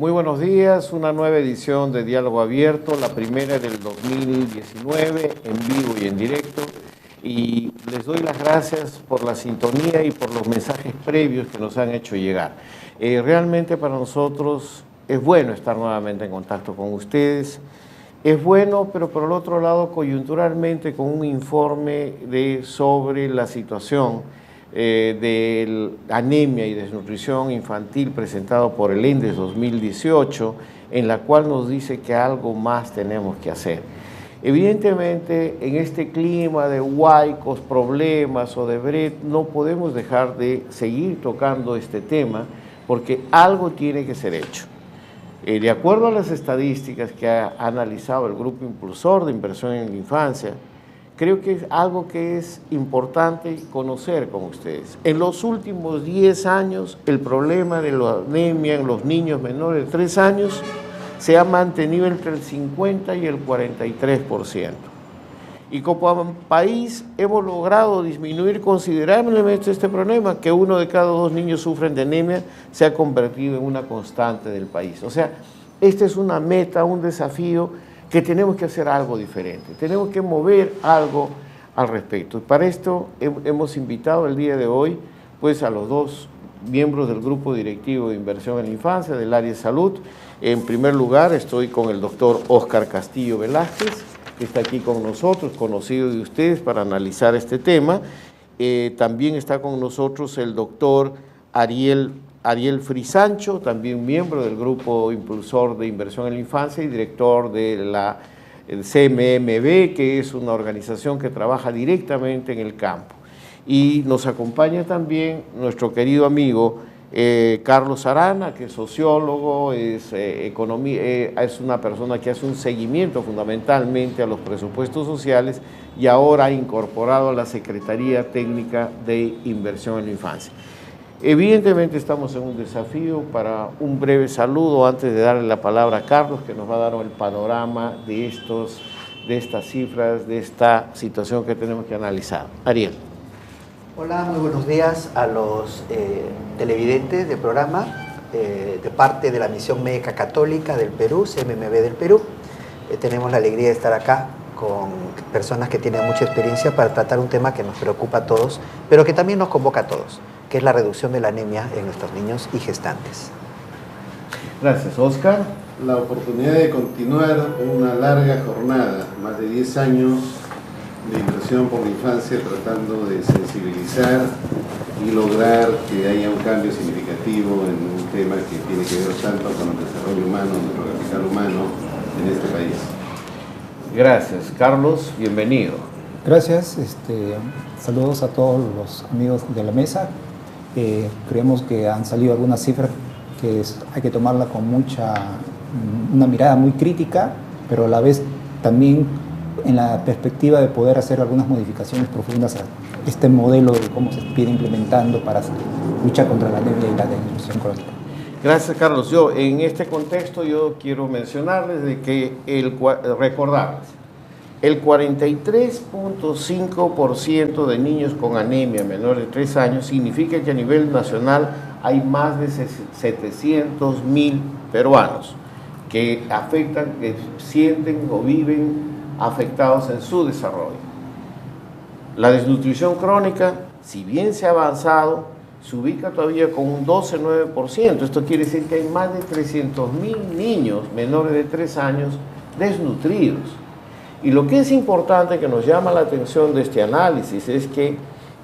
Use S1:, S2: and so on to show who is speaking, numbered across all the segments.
S1: Muy buenos días, una nueva edición de Diálogo Abierto, la primera del 2019, en vivo y en directo. Y les doy las gracias por la sintonía y por los mensajes previos que nos han hecho llegar. Realmente para nosotros es bueno estar nuevamente en contacto con ustedes. Es bueno, pero por el otro lado, coyunturalmente, con un informe sobre la situación de anemia y desnutrición infantil presentado por el ENDES 2018, en la cual nos dice que algo más tenemos que hacer. Evidentemente, en este clima de huaicos, problemas o de bret, no podemos dejar de seguir tocando este tema porque algo tiene que ser hecho. De acuerdo a las estadísticas que ha analizado el Grupo Impulsor de Inversión en la Infancia, creo que es algo que es importante conocer con ustedes. En los últimos 10 años, el problema de la anemia en los niños menores de 3 años se ha mantenido entre el 50 y el 43%. Y como país hemos logrado disminuir considerablemente este problema, que 1 de cada 2 niños sufren de anemia, se ha convertido en una constante del país. O sea, esta es una meta, un desafío que tenemos que hacer algo diferente, tenemos que mover algo al respecto. Y para esto hemos invitado el día de hoy pues, a los 2 miembros del Grupo Directivo de Inversión en la Infancia del área de salud. En primer lugar estoy con el doctor Óscar Castillo Velázquez, que está aquí con nosotros, conocido de ustedes para analizar este tema. También está con nosotros el doctor Ariel Frisancho, también miembro del Grupo Impulsor de Inversión en la Infancia y director de la CMMB, que es una organización que trabaja directamente en el campo. Y nos acompaña también nuestro querido amigo Carlos Arana, que es sociólogo, es una persona que hace un seguimiento fundamentalmente a los presupuestos sociales y ahora ha incorporado a la Secretaría Técnica de Inversión en la Infancia. Evidentemente estamos en un desafío. Para un breve saludo antes de darle la palabra a Carlos, que nos va a dar el panorama de estas cifras, de esta situación que tenemos que analizar. Ariel.
S2: Hola, muy buenos días a los televidentes del programa de parte de la Misión Médica Católica del Perú, CMMB del Perú. Tenemos la alegría de estar acá con personas que tienen mucha experiencia para tratar un tema que nos preocupa a todos, pero que también nos convoca a todos, que es la reducción de la anemia en nuestros niños y gestantes.
S1: Gracias, Óscar.
S3: La oportunidad de continuar una larga jornada, más de 10 años de inversión por la infancia, tratando de sensibilizar y lograr que haya un cambio significativo en un tema que tiene que ver tanto con el desarrollo humano, nuestro capital humano en este país.
S1: Gracias, Carlos, bienvenido.
S4: Gracias, saludos a todos los amigos de la mesa. Creemos que han salido algunas cifras que hay que tomarla con una mirada muy crítica, pero a la vez también en la perspectiva de poder hacer algunas modificaciones profundas a este modelo de cómo se viene implementando para luchar contra la anemia y la desnutrición crónica.
S1: Gracias, Carlos. En este contexto yo quiero mencionarles de que recordarles, el 43.5% de niños con anemia menores de 3 años significa que a nivel nacional hay más de 700.000 peruanos que sienten o viven afectados en su desarrollo. La desnutrición crónica, si bien se ha avanzado, se ubica todavía con un 12,9%. Esto quiere decir que hay más de 300.000 niños menores de 3 años desnutridos. Y lo que es importante, que nos llama la atención de este análisis, es que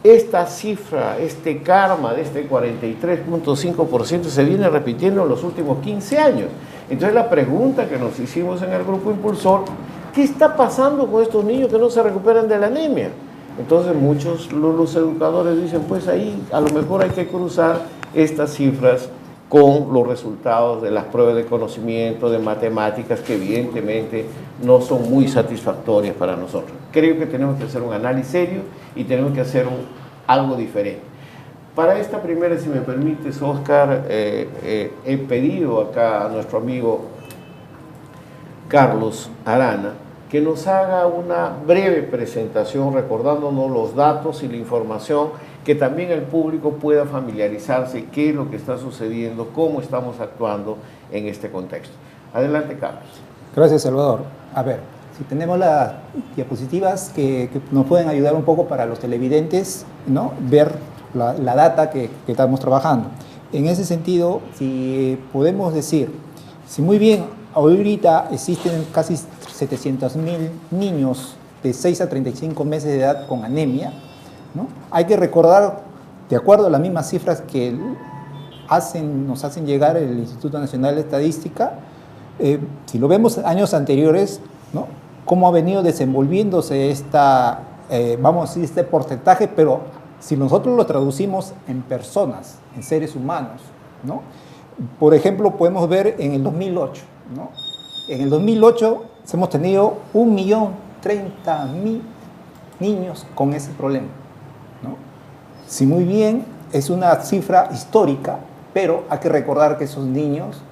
S1: esta cifra, este karma de este 43.5% se viene repitiendo en los últimos 15 años. Entonces la pregunta que nos hicimos en el Grupo Impulsor: ¿qué está pasando con estos niños que no se recuperan de la anemia? Entonces muchos los educadores dicen, pues ahí a lo mejor hay que cruzar estas cifras con los resultados de las pruebas de conocimiento, de matemáticas, que evidentemente no son muy satisfactorias para nosotros. Creo que tenemos que hacer un análisis serio y tenemos que hacer algo diferente. Para esta primera, si me permites, Óscar, he pedido acá a nuestro amigo Carlos Arana que nos haga una breve presentación recordándonos los datos y la información que también el público pueda familiarizarse qué es lo que está sucediendo, cómo estamos actuando en este contexto. Adelante, Carlos.
S4: Gracias, Salvador. A ver, si tenemos las diapositivas que nos pueden ayudar un poco para los televidentes, ¿no? Ver la data que estamos trabajando. En ese sentido, si podemos decir, si muy bien ahorita existen casi 700.000 niños de 6 a 35 meses de edad con anemia, ¿no? Hay que recordar, de acuerdo a las mismas cifras que nos hacen llegar el Instituto Nacional de Estadística, si lo vemos años anteriores, ¿no? Cómo ha venido desenvolviéndose vamos a decir, este porcentaje, pero si nosotros lo traducimos en personas, en seres humanos, ¿no? Por ejemplo, podemos ver en el 2008, ¿no? En el 2008 hemos tenido 1.030.000 niños con ese problema, ¿no? Si muy bien es una cifra histórica, pero hay que recordar que esos niños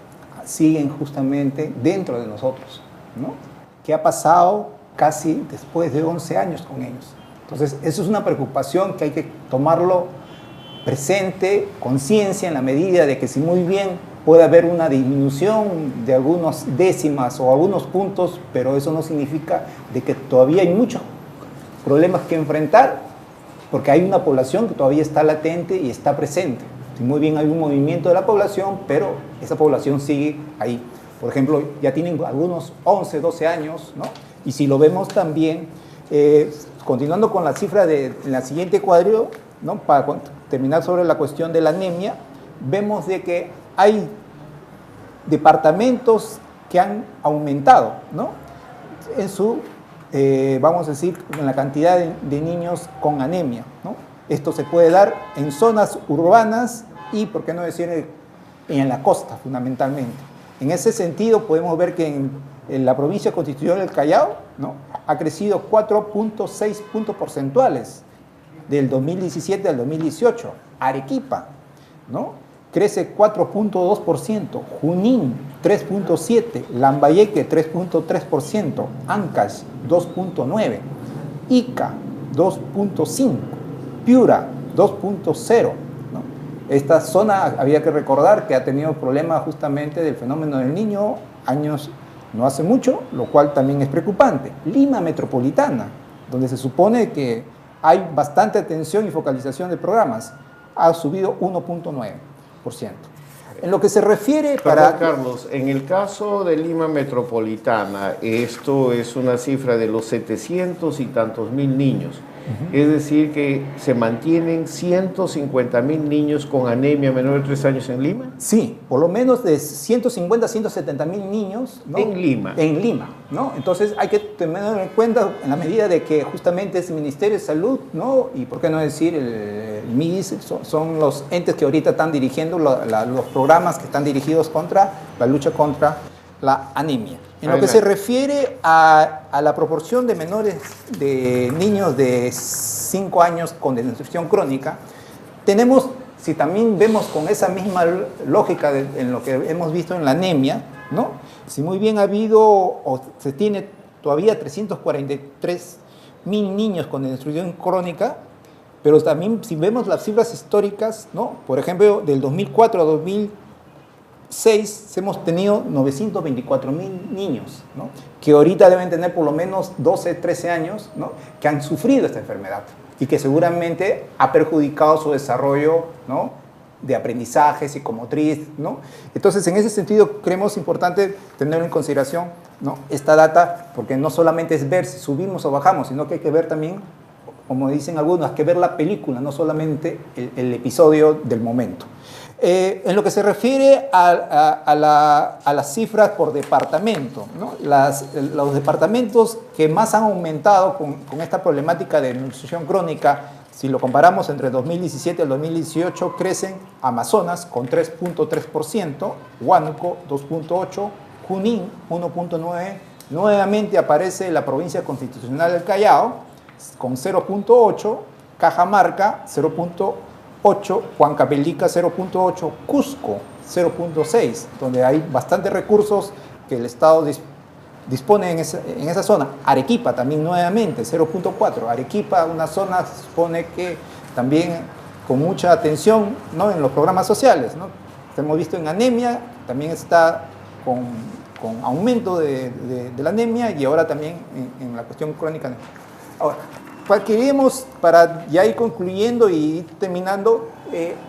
S4: siguen justamente dentro de nosotros, ¿no? Que ha pasado casi después de 11 años con ellos. Entonces, eso es una preocupación que hay que tomarlo presente, conciencia, en la medida de que si muy bien puede haber una disminución de algunas décimas o algunos puntos, pero eso no significa de que todavía hay muchos problemas que enfrentar, porque hay una población que todavía está latente y está presente. Si muy bien hay un movimiento de la población, pero esa población sigue ahí. Por ejemplo, ya tienen algunos 11, 12 años, ¿no? Y si lo vemos también, continuando con la cifra de la siguiente cuadro, ¿no? Para terminar sobre la cuestión de la anemia, vemos de que hay departamentos que han aumentado, ¿no? En su, vamos a decir, en la cantidad de niños con anemia, ¿no? Esto se puede dar en zonas urbanas y, por qué no decir, en la costa, fundamentalmente. En ese sentido, podemos ver que en la provincia constitucional del Callao, ¿no? Ha crecido 4.6 puntos porcentuales del 2017 al 2018. Arequipa, ¿no? Crece 4.2%. Junín, 3.7%. Lambayeque, 3.3%. Ancash, 2.9%. Ica, 2.5%. Piura, 2.0%. ¿no? Esta zona, había que recordar que ha tenido problemas justamente del fenómeno del Niño años no hace mucho, lo cual también es preocupante. Lima Metropolitana, donde se supone que hay bastante atención y focalización de programas, ha subido 1.9%. En lo que se refiere
S1: Perdón, Carlos, en el caso de Lima Metropolitana, esto es una cifra de los 700 y tantos mil niños. Es decir, que se mantienen 150.000 niños con anemia menor de 3 años en Lima.
S4: Sí, por lo menos de 150 a 170.000 niños, ¿no?
S1: En Lima.
S4: En Lima, ¿no? Entonces hay que tener en cuenta en la medida de que justamente es el Ministerio de Salud, ¿no? Y por qué no decir el MIDIS, son los entes que ahorita están dirigiendo los programas que están dirigidos contra la lucha contra la anemia. En lo que se refiere a la proporción de menores, de niños de 5 años con desnutrición crónica, tenemos, si también vemos con esa misma lógica en lo que hemos visto en la anemia, ¿no? Si muy bien ha habido o se tiene todavía 343.000 niños con desnutrición crónica, pero también si vemos las cifras históricas, ¿no? Por ejemplo, del 2004 a 2006 hemos tenido 924.000 niños, ¿no? Que ahorita deben tener por lo menos 12, 13 años, ¿no? Que han sufrido esta enfermedad y que seguramente ha perjudicado su desarrollo, ¿no? De aprendizaje psicomotriz, ¿no? Entonces, en ese sentido, creemos importante tener en consideración, ¿no? Esta data, porque no solamente es ver si subimos o bajamos, sino que hay que ver también, como dicen algunos, hay que ver la película, no solamente el episodio del momento. En lo que se refiere a las cifras por departamento, ¿no? Los departamentos que más han aumentado con esta problemática de nutrición crónica, si lo comparamos entre 2017 y 2018, crecen Amazonas con 3.3%, Huánuco 2.8%, Junín 1.9%, nuevamente aparece la provincia constitucional del Callao con 0.8%, Cajamarca 0.8%, Huancavelica 0.8%, Cusco 0.6%, donde hay bastantes recursos que el Estado dispone en esa zona. Arequipa también nuevamente 0.4%. Arequipa, una zona, se supone que también con mucha atención, ¿no?, en los programas sociales, ¿no? Hemos visto en anemia, también está con aumento de la anemia, y ahora también en la cuestión crónica. Ahora, queremos, para ya ir concluyendo y ir terminando,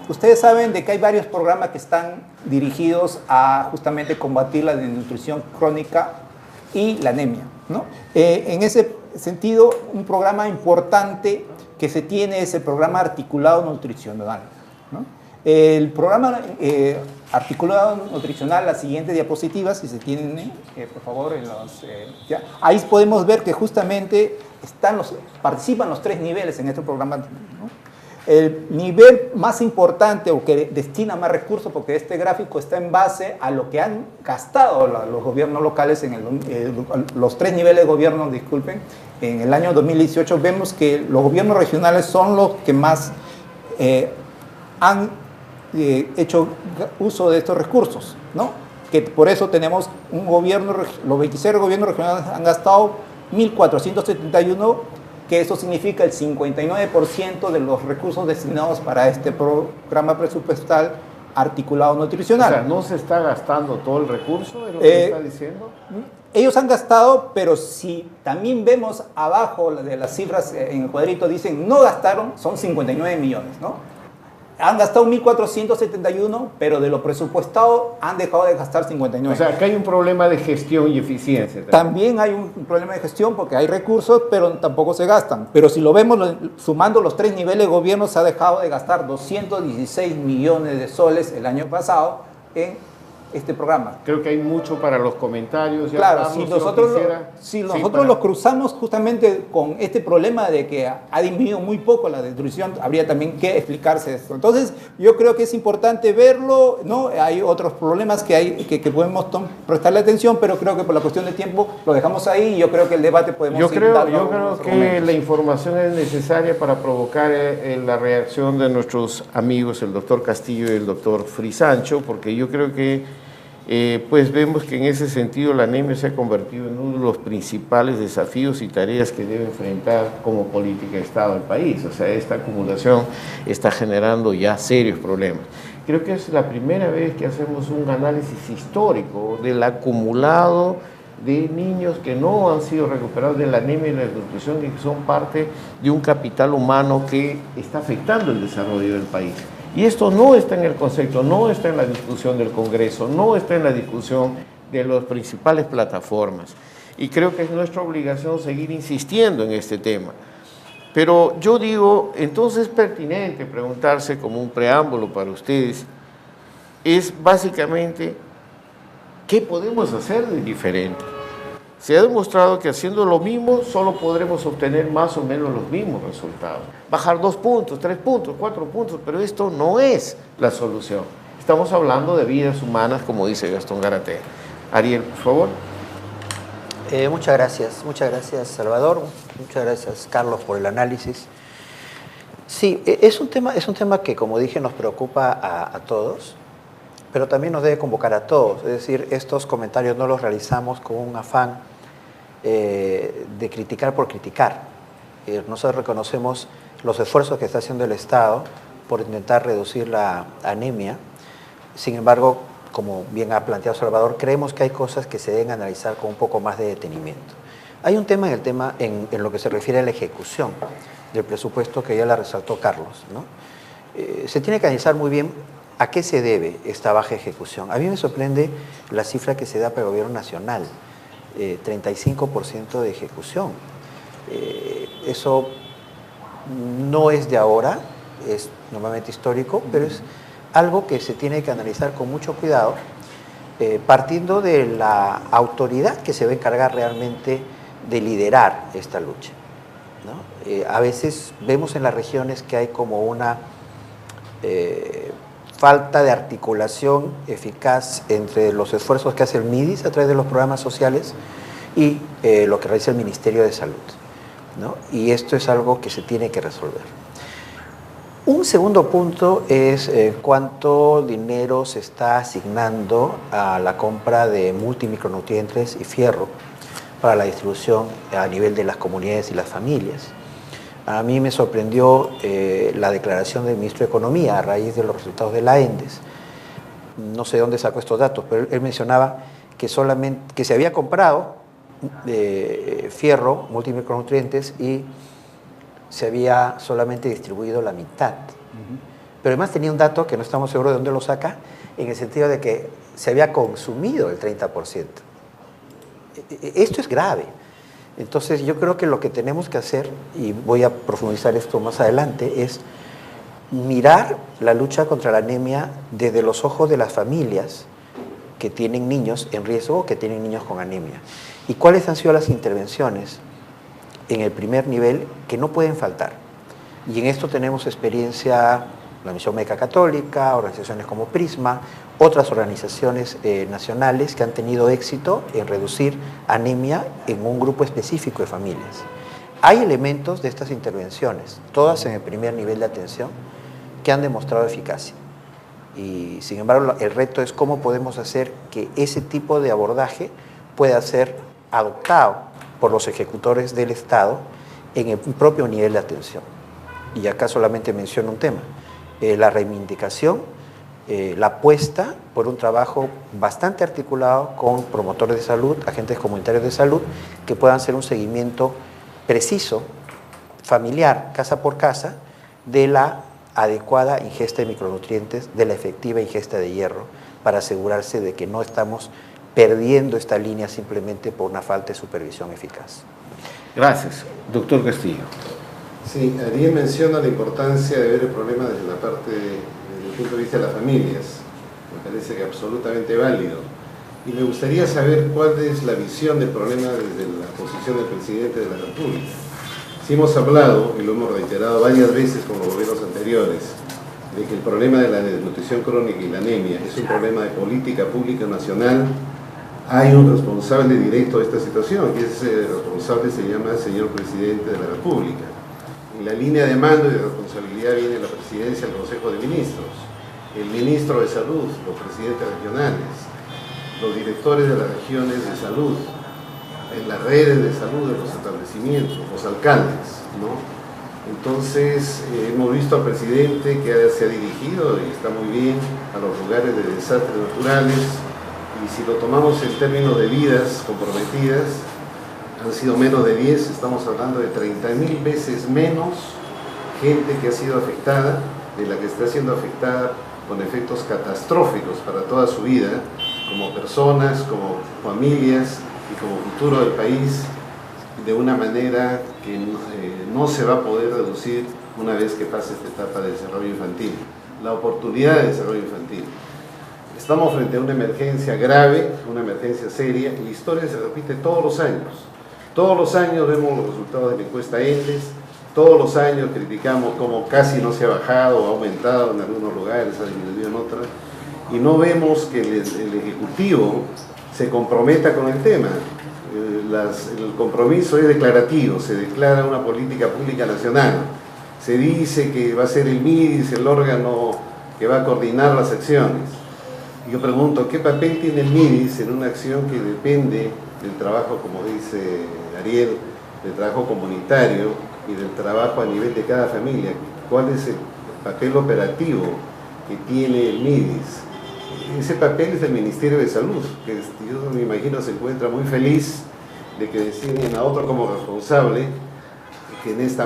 S4: ustedes saben de que hay varios programas que están dirigidos a justamente combatir la desnutrición crónica y la anemia, ¿no? En ese sentido, un programa importante que se tiene es el programa articulado nutricional, ¿no? El programa articulado nutricional, la siguiente diapositiva, si se tienen, por favor, ya. Ahí podemos ver que justamente participan los 3 niveles en este programa, ¿no? El nivel más importante, o que destina más recursos, porque este gráfico está en base a lo que han gastado los gobiernos locales, los 3 niveles de gobierno, disculpen, en el año 2018, vemos que los gobiernos regionales son los que más han hecho uso de estos recursos, ¿no? Que por eso tenemos los 26 gobiernos regionales han gastado 1.471, que eso significa el 59% de los recursos destinados para este programa presupuestal articulado nutricional.
S1: O sea, ¿no se está gastando todo el recurso de lo que está diciendo?
S4: Ellos han gastado, pero si también vemos abajo de las cifras en el cuadrito, dicen no gastaron, son 59 millones, ¿no? Han gastado 1.471, pero de lo presupuestado han dejado de gastar 59.
S1: O sea, acá hay un problema de gestión y eficiencia.
S4: También hay un problema de gestión porque hay recursos, pero tampoco se gastan. Pero si lo vemos, sumando los 3 niveles de gobierno, se ha dejado de gastar 216 millones de soles el año pasado en este programa.
S1: Creo que hay mucho para los comentarios. Ya
S4: claro,
S1: hablamos,
S4: si nosotros los cruzamos justamente con este problema de que ha disminuido muy poco la desnutrición, habría también que explicarse esto. Entonces, yo creo que es importante verlo, ¿no? Hay otros problemas que podemos prestarle atención, pero creo que por la cuestión de tiempo lo dejamos ahí, y yo creo que el debate podemos
S1: Yo creo que
S4: momentos.
S1: La información es necesaria para provocar la reacción de nuestros amigos, el doctor Castillo y el doctor Frisancho, porque yo creo que pues vemos que en ese sentido la anemia se ha convertido en uno de los principales desafíos y tareas que debe enfrentar como política de Estado el país. O sea, esta acumulación está generando ya serios problemas. Creo que es la primera vez que hacemos un análisis histórico del acumulado de niños que no han sido recuperados de la anemia y la desnutrición, y que son parte de un capital humano que está afectando el desarrollo del país. Y esto no está en el concepto, no está en la discusión del Congreso, no está en la discusión de las principales plataformas. Y creo que es nuestra obligación seguir insistiendo en este tema. Pero yo digo, entonces es pertinente preguntarse, como un preámbulo para ustedes, es básicamente, ¿qué podemos hacer de diferente? Se ha demostrado que haciendo lo mismo solo podremos obtener más o menos los mismos resultados. Bajar 2 puntos, 3 puntos, 4 puntos, pero esto no es la solución. Estamos hablando de vidas humanas, como dice Gastón Garatea. Ariel, por favor.
S2: Muchas gracias, Salvador. Muchas gracias, Carlos, por el análisis. Sí, es un tema que, como dije, nos preocupa a todos, pero también nos debe convocar a todos. Es decir, estos comentarios no los realizamos con un afán de criticar por criticar. Nosotros reconocemos los esfuerzos que está haciendo el Estado por intentar reducir la anemia. Sin embargo, como bien ha planteado Salvador, creemos que hay cosas que se deben analizar con un poco más de detenimiento. Hay un tema en lo que se refiere a la ejecución del presupuesto, que ya la resaltó Carlos, ¿no? Se tiene que analizar muy bien a qué se debe esta baja ejecución. A mí me sorprende la cifra que se da para el gobierno nacional, 35% de ejecución. Eso no es de ahora, es normalmente histórico, pero es algo que se tiene que analizar con mucho cuidado, partiendo de la autoridad que se va a encargar realmente de liderar esta lucha, ¿no? A veces vemos en las regiones que hay como una falta de articulación eficaz entre los esfuerzos que hace el MIDIS a través de los programas sociales y lo que realiza el Ministerio de Salud, ¿no? Y esto es algo que se tiene que resolver. Un segundo punto es cuánto dinero se está asignando a la compra de multimicronutrientes y fierro para la distribución a nivel de las comunidades y las familias. A mí me sorprendió la declaración del ministro de Economía a raíz de los resultados de la ENDES. No sé de dónde sacó estos datos, pero él mencionaba que se había comprado fierro, multimicronutrientes, y se había solamente distribuido la mitad. Pero además tenía un dato que no estamos seguros de dónde lo saca, en el sentido de que se había consumido el 30%. Esto es grave. Entonces yo creo que lo que tenemos que hacer, y voy a profundizar esto más adelante, es mirar la lucha contra la anemia desde los ojos de las familias que tienen niños en riesgo, que tienen niños con anemia. ¿Y cuáles han sido las intervenciones en el primer nivel que no pueden faltar? Y en esto tenemos experiencia la Misión Médica Católica, organizaciones como Prisma, otras organizaciones nacionales que han tenido éxito en reducir anemia en un grupo específico de familias. Hay elementos de estas intervenciones, todas en el primer nivel de atención, que han demostrado eficacia. Y sin embargo, el reto es cómo podemos hacer que ese tipo de abordaje pueda ser adoptado por los ejecutores del Estado en el propio nivel de atención. Y acá solamente menciono un tema, la reivindicación, la apuesta por un trabajo bastante articulado con promotores de salud, agentes comunitarios de salud, que puedan hacer un seguimiento preciso, familiar, casa por casa, de la adecuada ingesta de micronutrientes, de la efectiva ingesta de hierro, para asegurarse de que no estamos perdiendo esta línea simplemente por una falta de supervisión eficaz.
S1: Gracias. Doctor Castillo.
S3: Sí, Ariel menciona la importancia de ver el problema desde la parte, desde el punto de vista de las familias. Me parece que absolutamente válido. Y me gustaría saber cuál es la visión del problema desde la posición del presidente de la República. Si hemos hablado, y lo hemos reiterado varias veces con los gobiernos anteriores, de que el problema de la desnutrición crónica y la anemia es un problema de política pública nacional, hay un responsable directo de esta situación, y ese responsable se llama el señor presidente de la República. En la línea de mando y de responsabilidad viene la presidencia del Consejo de Ministros, el ministro de Salud, los presidentes regionales, los directores de las regiones de salud, en las redes de salud de los establecimientos, los alcaldes, ¿no? Entonces, hemos visto al presidente que se ha dirigido, y está muy bien, a los lugares de desastres naturales, y si lo tomamos en términos de vidas comprometidas, han sido menos de 10, estamos hablando de 30.000 veces menos gente que ha sido afectada, de la que está siendo afectada con efectos catastróficos para toda su vida, como personas, como familias y como futuro del país, de una manera que no se va a poder reducir una vez que pase esta etapa de desarrollo infantil, la oportunidad de desarrollo infantil. Estamos frente a una emergencia grave, una emergencia seria, y la historia se repite todos los años. Todos los años vemos los resultados de la encuesta ENDES, todos los años criticamos cómo casi no se ha bajado o ha aumentado en algunos lugares, ha disminuido en otros, y no vemos que el Ejecutivo se comprometa con el tema. El compromiso es declarativo, se declara una política pública nacional, se dice que va a ser el MIDIS el órgano que va a coordinar las acciones. Y yo pregunto, ¿qué papel tiene el MIDIS en una acción que depende del trabajo, como dice Ariel, del trabajo comunitario y del trabajo a nivel de cada familia? ¿Cuál es el papel operativo que tiene el MIDIS? Ese papel es del Ministerio de Salud, que yo me imagino se encuentra muy feliz de que designen a otro como responsable, que en este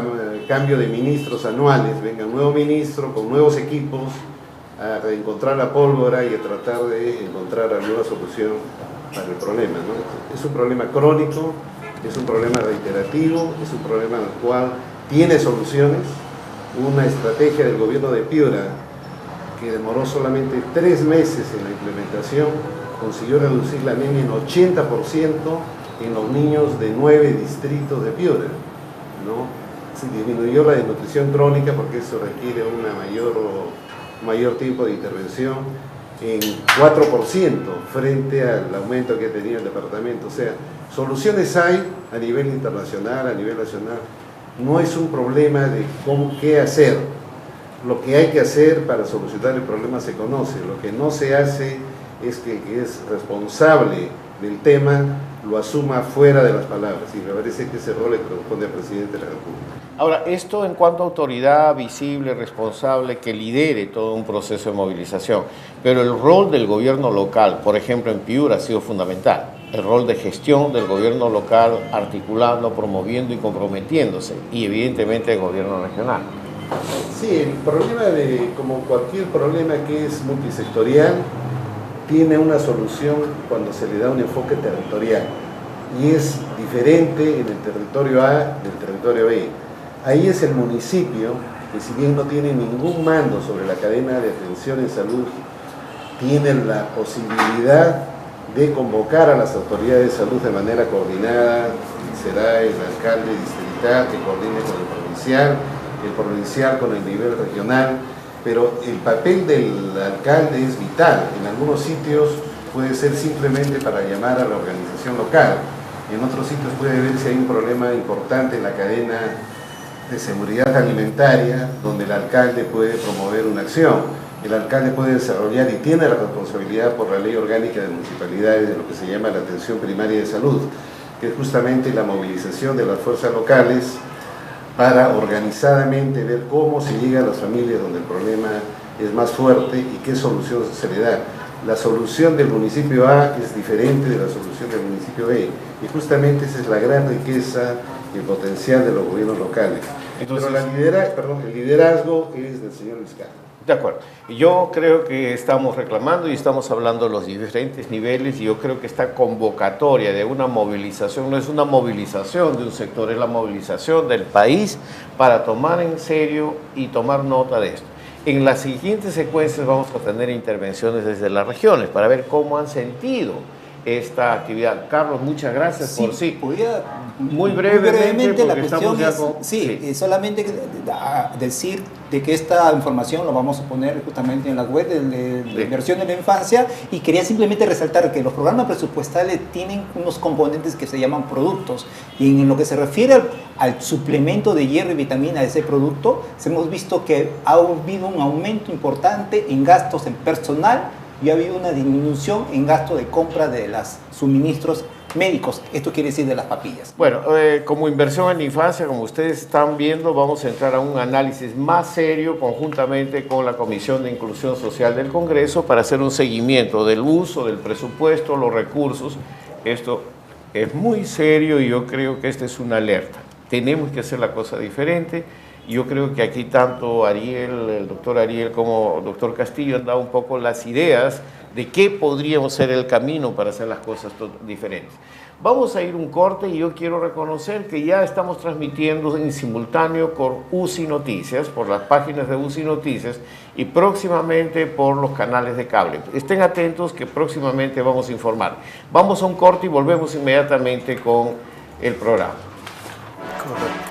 S3: cambio de ministros anuales venga un nuevo ministro con nuevos equipos a reencontrar la pólvora y a tratar de encontrar alguna solución para el problema, ¿no? Es un problema crónico, es un problema reiterativo, es un problema en el cual tiene soluciones. Una estrategia del gobierno de Piura que demoró solamente 3 meses en la implementación, consiguió reducir la anemia en 80% en los niños de 9 distritos de Piura, ¿no? Se disminuyó la desnutrición crónica porque eso requiere un mayor tiempo de intervención en 4% frente al aumento que tenía el departamento. O sea, soluciones hay a nivel internacional, a nivel nacional. No es un problema de qué hacer. Lo que hay que hacer para solucionar el problema se conoce. Lo que no se hace es que el que es responsable del tema lo asuma fuera de las palabras. Y me parece que ese rol le corresponde al presidente de la República.
S1: Ahora, esto en cuanto a autoridad visible, responsable, que lidere todo un proceso de movilización, pero el rol del gobierno local, por ejemplo en Piura, ha sido fundamental. El rol de gestión del gobierno local, articulando, promoviendo y comprometiéndose, y evidentemente el gobierno regional.
S3: Sí, el problema como cualquier problema que es multisectorial, tiene una solución cuando se le da un enfoque territorial, y es diferente en el territorio A del territorio B. Ahí es el municipio, que si bien no tiene ningún mando sobre la cadena de atención en salud, tiene la posibilidad de convocar a las autoridades de salud de manera coordinada. Será el alcalde distrital que coordine con el provincial con el nivel regional, pero el papel del alcalde es vital. En algunos sitios puede ser simplemente para llamar a la organización local, en otros sitios puede ver si hay un problema importante en la cadena de seguridad alimentaria, donde el alcalde puede promover una acción. El alcalde puede desarrollar y tiene la responsabilidad por la ley orgánica de municipalidades de lo que se llama la atención primaria de salud, que es justamente la movilización de las fuerzas locales para organizadamente ver cómo se llega a las familias donde el problema es más fuerte y qué solución se le da. La solución del municipio A es diferente de la solución del municipio B, y justamente esa es la gran riqueza y el potencial de los gobiernos locales. Entonces, pero el liderazgo es del señor Vizcarra.
S1: De acuerdo. Yo creo que estamos reclamando y estamos hablando de los diferentes niveles, y yo creo que esta convocatoria de una movilización no es una movilización de un sector, es la movilización del país para tomar en serio y tomar nota de esto. En las siguientes secuencias vamos a tener intervenciones desde las regiones para ver cómo han sentido esta actividad. Carlos, muchas gracias por sí.
S4: Podría
S1: muy brevemente
S4: la cuestión es, solamente decir de que esta información lo vamos a poner justamente en la web de Inversión en la Infancia, y quería simplemente resaltar que los programas presupuestales tienen unos componentes que se llaman productos, y en lo que se refiere al suplemento de hierro y vitamina de ese producto, hemos visto que ha habido un aumento importante en gastos en personal y ha habido una disminución en gasto de compra de los suministros médicos. Esto quiere decir de las papillas.
S1: Bueno, como Inversión en la Infancia, como ustedes están viendo, vamos a entrar a un análisis más serio conjuntamente con la Comisión de Inclusión Social del Congreso para hacer un seguimiento del uso del presupuesto, los recursos. Esto es muy serio y yo creo que esta es una alerta. Tenemos que hacer la cosa diferente. Yo creo que aquí tanto Ariel, el doctor Ariel, como el doctor Castillo han dado un poco las ideas de qué podríamos ser el camino para hacer las cosas diferentes. Vamos a ir un corte y yo quiero reconocer que ya estamos transmitiendo en simultáneo por UCI Noticias, por las páginas de UCI Noticias, y próximamente por los canales de cable. Estén atentos que próximamente vamos a informar. Vamos a un corte y volvemos inmediatamente con el programa.
S2: Correcto.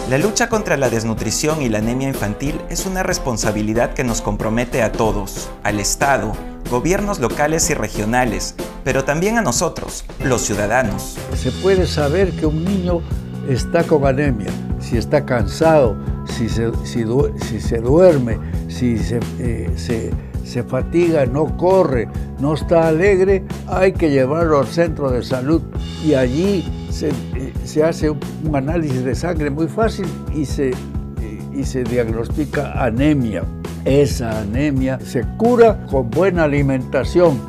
S5: La lucha contra la desnutrición y la anemia infantil es una responsabilidad que nos compromete a todos, al Estado, gobiernos locales y regionales, pero también a nosotros, los ciudadanos.
S6: Se puede saber que un niño está con anemia, si está cansado, si se duerme, si se fatiga, no corre, no está alegre, hay que llevarlo al centro de salud, y allí se hace un análisis de sangre muy fácil y se diagnostica anemia. Esa anemia se cura con buena alimentación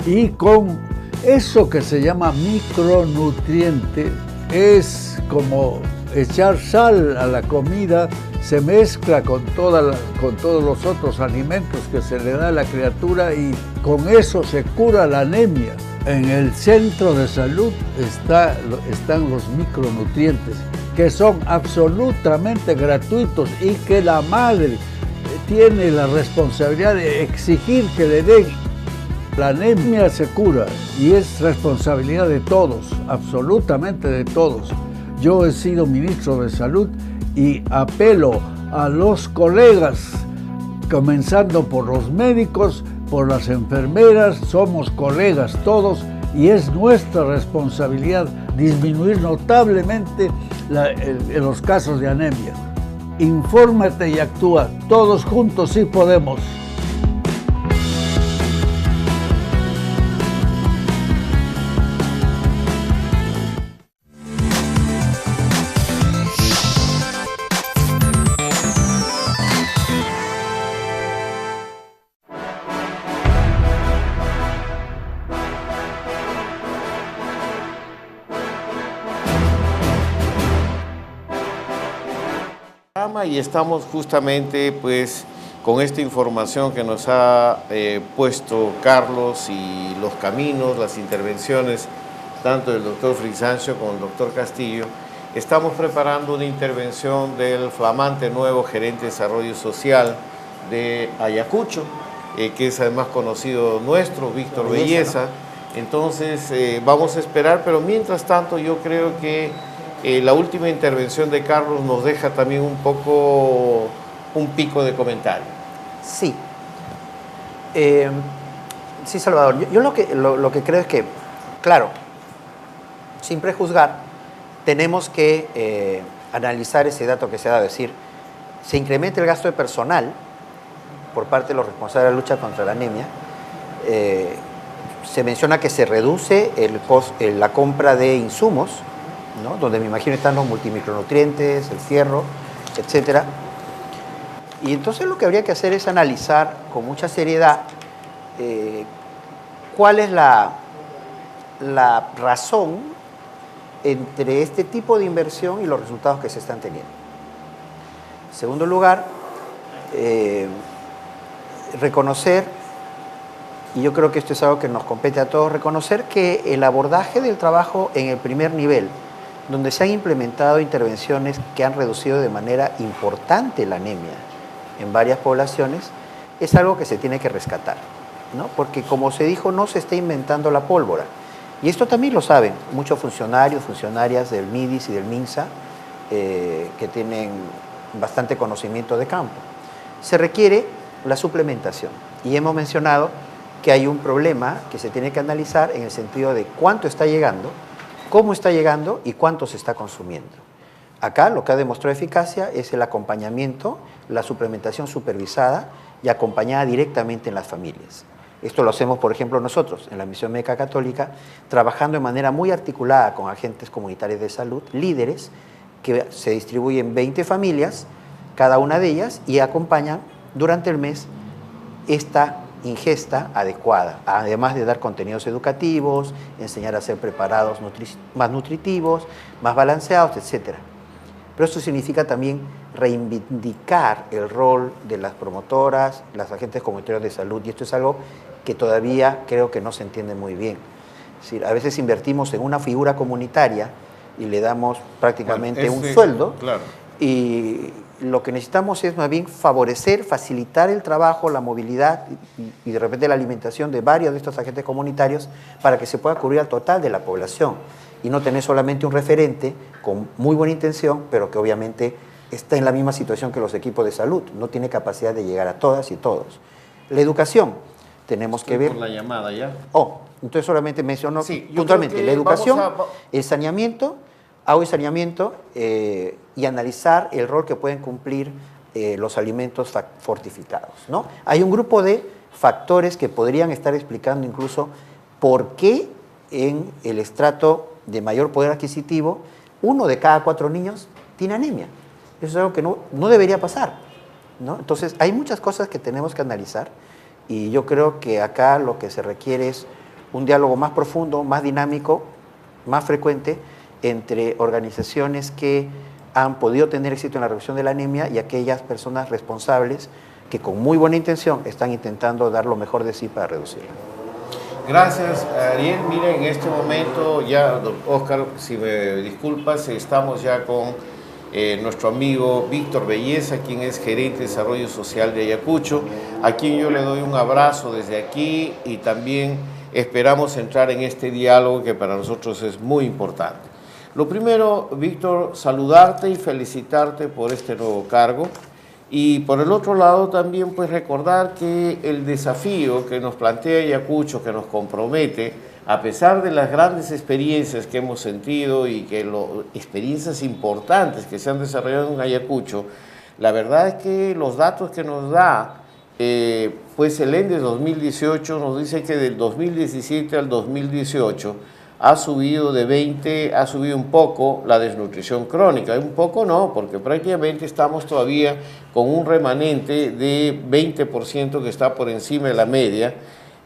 S6: y con eso que se llama micronutriente. Es como echar sal a la comida, se mezcla con todos los otros alimentos que se le da a la criatura, y con eso se cura la anemia. En el centro de salud están los micronutrientes, que son absolutamente gratuitos y que la madre tiene la responsabilidad de exigir que le den. La anemia se cura y es responsabilidad de todos, absolutamente de todos. Yo he sido ministro de Salud y apelo a los colegas, comenzando por los médicos, por las enfermeras, somos colegas todos, y es nuestra responsabilidad disminuir notablemente los casos de anemia. Infórmate y actúa. Todos juntos sí podemos.
S1: Y estamos justamente pues con esta información que nos ha puesto Carlos y los caminos, las intervenciones tanto del doctor Frisancio como del doctor Castillo. Estamos preparando una intervención del flamante nuevo gerente de desarrollo social de Ayacucho, que es además conocido nuestro, Víctor Belleza, ¿no? Entonces vamos a esperar, pero mientras tanto yo creo que la última intervención de Carlos nos deja también un poco un pico de comentario.
S2: Sí. Sí, Salvador. Yo lo que creo es que, claro, sin prejuzgar, tenemos que analizar ese dato que se ha dado. Es decir, se incrementa el gasto de personal por parte de los responsables de la lucha contra la anemia. Se menciona que se reduce la compra de insumos, ¿no? Donde me imagino están los multimicronutrientes, el fierro, etc. Y entonces lo que habría que hacer es analizar con mucha seriedad cuál es la razón entre este tipo de inversión y los resultados que se están teniendo. En segundo lugar, reconocer, y yo creo que esto es algo que nos compete a todos, reconocer que el abordaje del trabajo en el primer nivel, donde se han implementado intervenciones que han reducido de manera importante la anemia en varias poblaciones, es algo que se tiene que rescatar, ¿no? Porque como se dijo, no se está inventando la pólvora. Y esto también lo saben muchos funcionarios, funcionarias del MIDIS y del MINSA, que tienen bastante conocimiento de campo. Se requiere la suplementación. Y hemos mencionado que hay un problema que se tiene que analizar en el sentido de cuánto está llegando, cómo está llegando y cuánto se está consumiendo. Acá lo que ha demostrado eficacia es el acompañamiento, la suplementación supervisada y acompañada directamente en las familias. Esto lo hacemos, por ejemplo, nosotros en la Misión Médica Católica, trabajando de manera muy articulada con agentes comunitarios de salud, líderes, que se distribuyen 20 familias, cada una de ellas, y acompañan durante el mes esta ingesta adecuada, además de dar contenidos educativos, enseñar a ser preparados más nutritivos, más balanceados, etc. Pero esto significa también reivindicar el rol de las promotoras, las agentes comunitarios de salud, y esto es algo que todavía creo que no se entiende muy bien. Es decir, a veces invertimos en una figura comunitaria y le damos prácticamente un sueldo,
S1: claro.
S2: Y lo que necesitamos es más bien favorecer, facilitar el trabajo, la movilidad y de repente la alimentación de varios de estos agentes comunitarios para que se pueda cubrir al total de la población y no tener solamente un referente con muy buena intención, pero que obviamente está en la misma situación que los equipos de salud, no tiene capacidad de llegar a todas y todos. La educación, tenemos que ver...
S1: Por la llamada ya.
S2: Entonces solamente menciono
S1: sí,
S2: puntualmente la educación, el saneamiento, agua y saneamiento, y analizar el rol que pueden cumplir los alimentos fortificados, ¿no? Hay un grupo de factores que podrían estar explicando incluso por qué en el estrato de mayor poder adquisitivo 1 de cada 4 niños tiene anemia. Eso es algo que no debería pasar, ¿no? Entonces hay muchas cosas que tenemos que analizar y yo creo que acá lo que se requiere es un diálogo más profundo, más dinámico, más frecuente entre organizaciones que han podido tener éxito en la reducción de la anemia y aquellas personas responsables que con muy buena intención están intentando dar lo mejor de sí para reducirla.
S1: Gracias, Ariel. Mira, en este momento ya, Oscar, si me disculpas, estamos ya con nuestro amigo Víctor Belleza, quien es gerente de desarrollo social de Ayacucho, a quien yo le doy un abrazo desde aquí y también esperamos entrar en este diálogo que para nosotros es muy importante. Lo primero, Víctor, saludarte y felicitarte por este nuevo cargo. Y por el otro lado también pues recordar que el desafío que nos plantea Ayacucho, que nos compromete, a pesar de las grandes experiencias que hemos sentido y que experiencias importantes que se han desarrollado en Ayacucho, la verdad es que los datos que nos da pues el ENDES 2018 nos dice que del 2017 al 2018 ha subido de 20, ha subido un poco la desnutrición crónica. Un poco no, porque prácticamente estamos todavía con un remanente de 20% que está por encima de la media,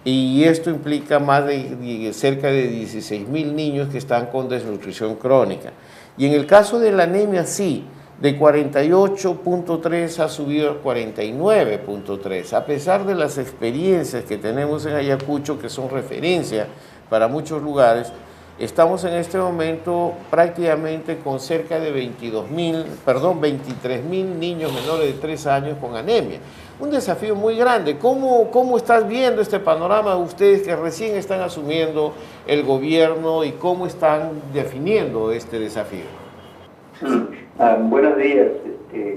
S1: y esto implica más de cerca de 16.000 niños que están con desnutrición crónica. Y en el caso de la anemia, sí, de 48.3 ha subido a 49.3, a pesar de las experiencias que tenemos en Ayacucho, que son referencia para muchos lugares. Estamos en este momento prácticamente con cerca de 23.000 niños menores de 3 años con anemia. Un desafío muy grande. ¿Cómo estás viendo este panorama ustedes que recién están asumiendo el gobierno y cómo están definiendo este desafío?
S7: Buenos días,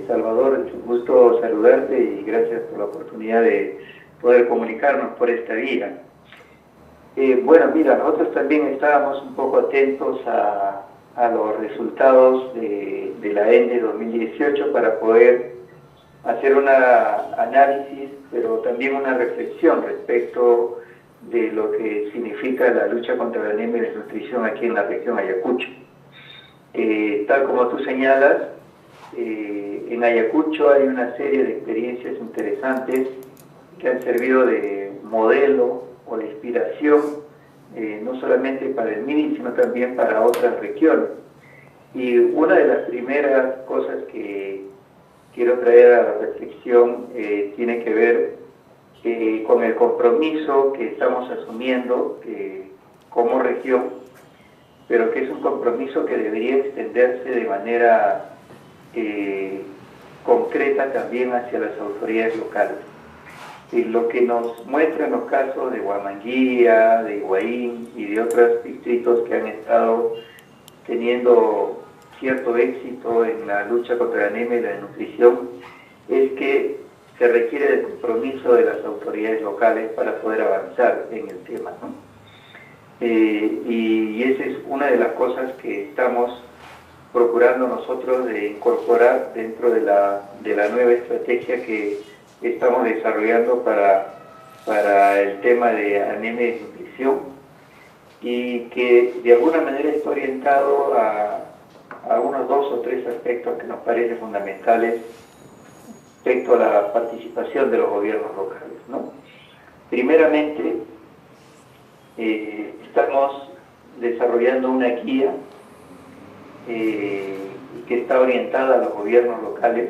S7: Salvador, es un gusto saludarte y gracias por la oportunidad de poder comunicarnos por esta vía. Bueno, mira, nosotros también estábamos un poco atentos a los resultados de la ENDES 2018 para poder hacer un análisis, pero también una reflexión respecto de lo que significa la lucha contra la anemia y la desnutrición aquí en la región Ayacucho. Tal como tú señalas, en Ayacucho hay una serie de experiencias interesantes que han servido de modelo o de inspiración, no solamente para el MINI, sino también para otras regiones. Y una de las primeras cosas que quiero traer a la reflexión tiene que ver con el compromiso que estamos asumiendo como región, pero que es un compromiso que debería extenderse de manera concreta también hacia las autoridades locales. Lo que nos muestra en los casos de Huamanguía, de Higuaín y de otros distritos que han estado teniendo cierto éxito en la lucha contra la anemia y la desnutrición, es que se requiere del compromiso de las autoridades locales para poder avanzar en el tema, ¿no? Y esa es una de las cosas que estamos procurando nosotros de incorporar dentro de la nueva estrategia que estamos desarrollando para el tema de anemia y desnutrición, y que de alguna manera está orientado a unos 2 o 3 aspectos que nos parecen fundamentales respecto a la participación de los gobiernos locales, ¿no? Primeramente, estamos desarrollando una guía que está orientada a los gobiernos locales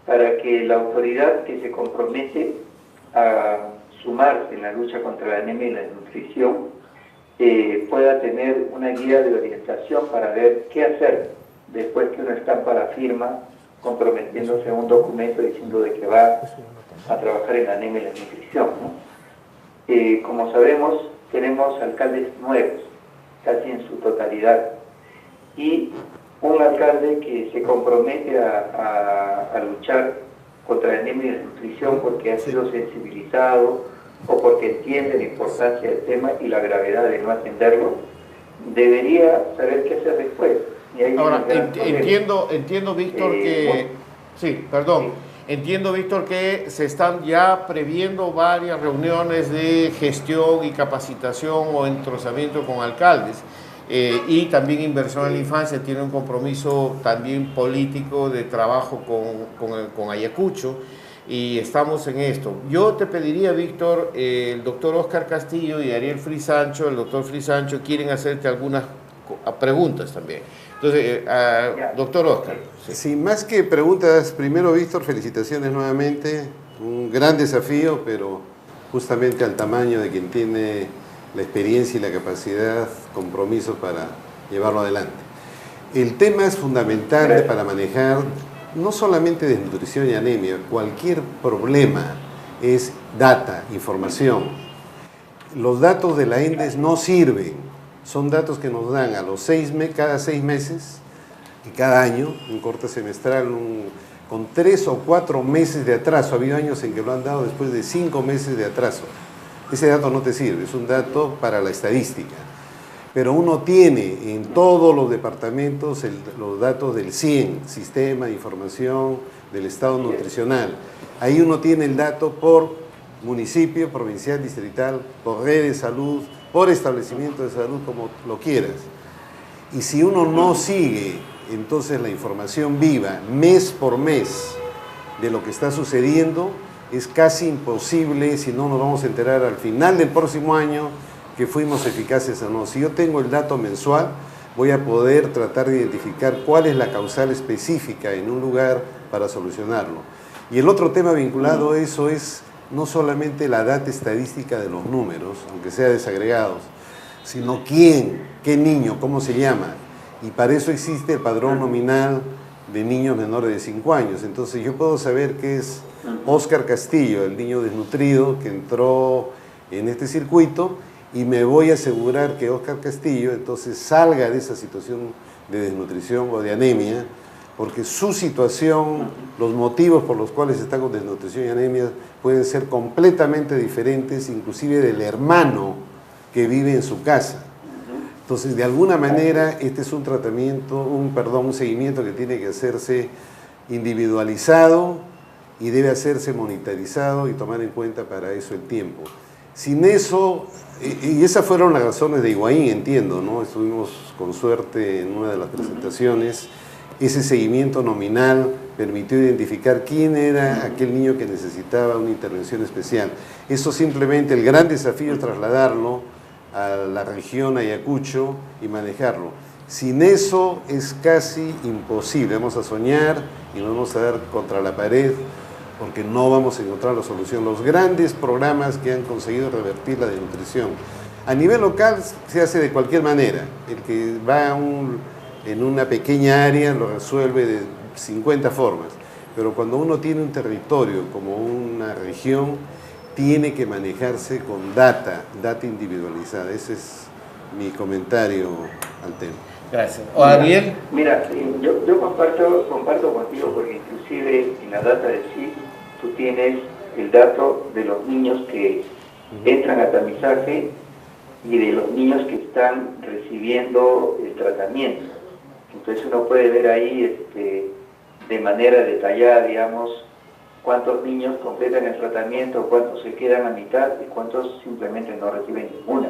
S7: para que la autoridad que se compromete a sumarse en la lucha contra la anemia y la desnutrición pueda tener una guía de orientación para ver qué hacer después que uno estampa la firma comprometiéndose a un documento diciendo de que va a trabajar en la anemia y la desnutrición, ¿no? Como sabemos, tenemos alcaldes nuevos, casi en su totalidad, y un alcalde que se compromete a luchar contra la anemia y la desnutrición porque ha sido sensibilizado o porque entiende la importancia del tema y la gravedad de no atenderlo, debería saber qué hacer después. Y ahí
S1: ahora, entiendo, Víctor, que... Sí, perdón. Entiendo, Víctor, que se están ya previendo varias reuniones de gestión y capacitación o entrozamiento con alcaldes. Y también Inversión en la Infancia tiene un compromiso también político de trabajo con Ayacucho, y estamos en esto. Yo te pediría, Víctor, el doctor Oscar Castillo y Ariel Frisancho, el doctor Frisancho, quieren hacerte algunas preguntas también. Entonces, doctor Oscar.
S3: Sí, más que preguntas, primero, Víctor, felicitaciones nuevamente. Un gran desafío, pero justamente al tamaño de quien tiene la experiencia y la capacidad, compromiso para llevarlo adelante. El tema es fundamental para manejar no solamente desnutrición y anemia, cualquier problema es data, información. Los datos de la ENDES no sirven, son datos que nos dan a los cada 6 meses y cada año, un corte semestral, con 3 o 4 meses de atraso. Ha habido años en que lo han dado después de 5 meses de atraso. ese dato no te sirve, es un dato para la estadística. Pero uno tiene en todos los departamentos los datos del CIEN, Sistema de Información del Estado Nutricional. Ahí uno tiene el dato por municipio, provincial, distrital, por red de salud, por establecimiento de salud, como lo quieras. Y si uno no sigue entonces la información viva mes por mes de lo que está sucediendo, es casi imposible, si no nos vamos a enterar al final del próximo año que fuimos eficaces o no. Si yo tengo el dato mensual, voy a poder tratar de identificar cuál es la causal específica en un lugar para solucionarlo. Y el otro tema vinculado a eso es no solamente la data estadística de los números, aunque sea desagregados, sino quién, qué niño, cómo se llama. Y para eso existe el padrón nominal de niños menores de 5 años. Entonces yo puedo saber que es Óscar Castillo, el niño desnutrido que entró en este circuito, y me voy a asegurar que Óscar Castillo entonces salga de esa situación de desnutrición o de anemia, porque su situación, los motivos por los cuales está con desnutrición y anemia pueden ser completamente diferentes, inclusive del hermano que vive en su casa. Entonces, de alguna manera, este es un tratamiento, un seguimiento que tiene que hacerse individualizado y debe hacerse monitorizado y tomar en cuenta para eso el tiempo. Sin eso, y esas fueron las razones de Higuaín, entiendo, ¿no? Estuvimos con suerte en una de las presentaciones. Ese seguimiento nominal permitió identificar quién era aquel niño que necesitaba una intervención especial. Eso simplemente, el gran desafío es trasladarlo a la región Ayacucho y manejarlo. Sin eso es casi imposible. Vamos a soñar y nos vamos a dar contra la pared porque no vamos a encontrar la solución. Los grandes programas que han conseguido revertir la desnutrición a nivel local se hace de cualquier manera. El que va en una pequeña área lo resuelve de 50 formas, pero cuando uno tiene un territorio como una región, tiene que manejarse con data individualizada. Ese es mi comentario al tema.
S1: Gracias. ¿O Ariel?
S7: Mira, yo comparto contigo, porque inclusive en la data de sí, tú tienes el dato de los niños que entran a tamizaje y de los niños que están recibiendo el tratamiento. Entonces uno puede ver ahí de manera detallada, digamos, cuántos niños completan el tratamiento, cuántos se quedan a mitad y cuántos simplemente no reciben ninguna.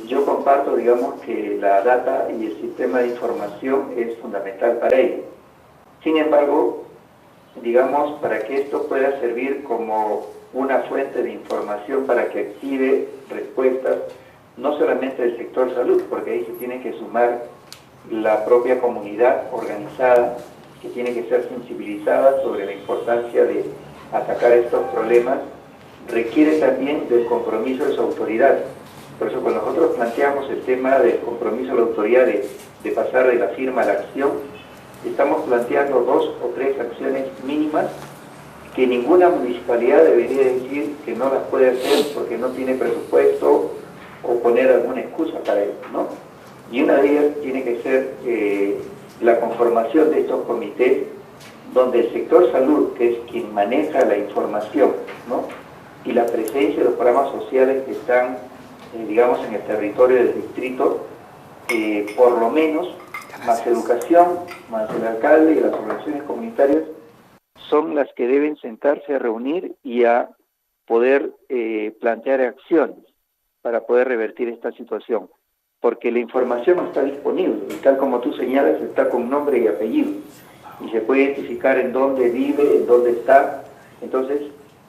S7: Yo comparto, digamos, que la data y el sistema de información es fundamental para ello. Sin embargo, digamos, para que esto pueda servir como una fuente de información para que active respuestas, no solamente del sector salud, porque ahí se tiene que sumar la propia comunidad organizada, que tiene que ser sensibilizada sobre la importancia de atacar estos problemas, requiere también del compromiso de su autoridad. Por eso cuando nosotros planteamos el tema del compromiso de la autoridad de pasar de la firma a la acción, estamos planteando 2 o 3 acciones mínimas que ninguna municipalidad debería decir que no las puede hacer porque no tiene presupuesto o poner alguna excusa para ello, ¿no? Y una de ellas tiene que ser la conformación de estos comités donde el sector salud, que es quien maneja la información, ¿no? Y la presencia de los programas sociales que están, digamos, en el territorio del distrito, por lo menos, más educación, más el alcalde y las organizaciones comunitarias, son las que deben sentarse a reunir y a poder plantear acciones para poder revertir esta situación. Porque la información está disponible, y tal como tú señalas, está con nombre y apellido, y se puede identificar en dónde vive, en dónde está. Entonces,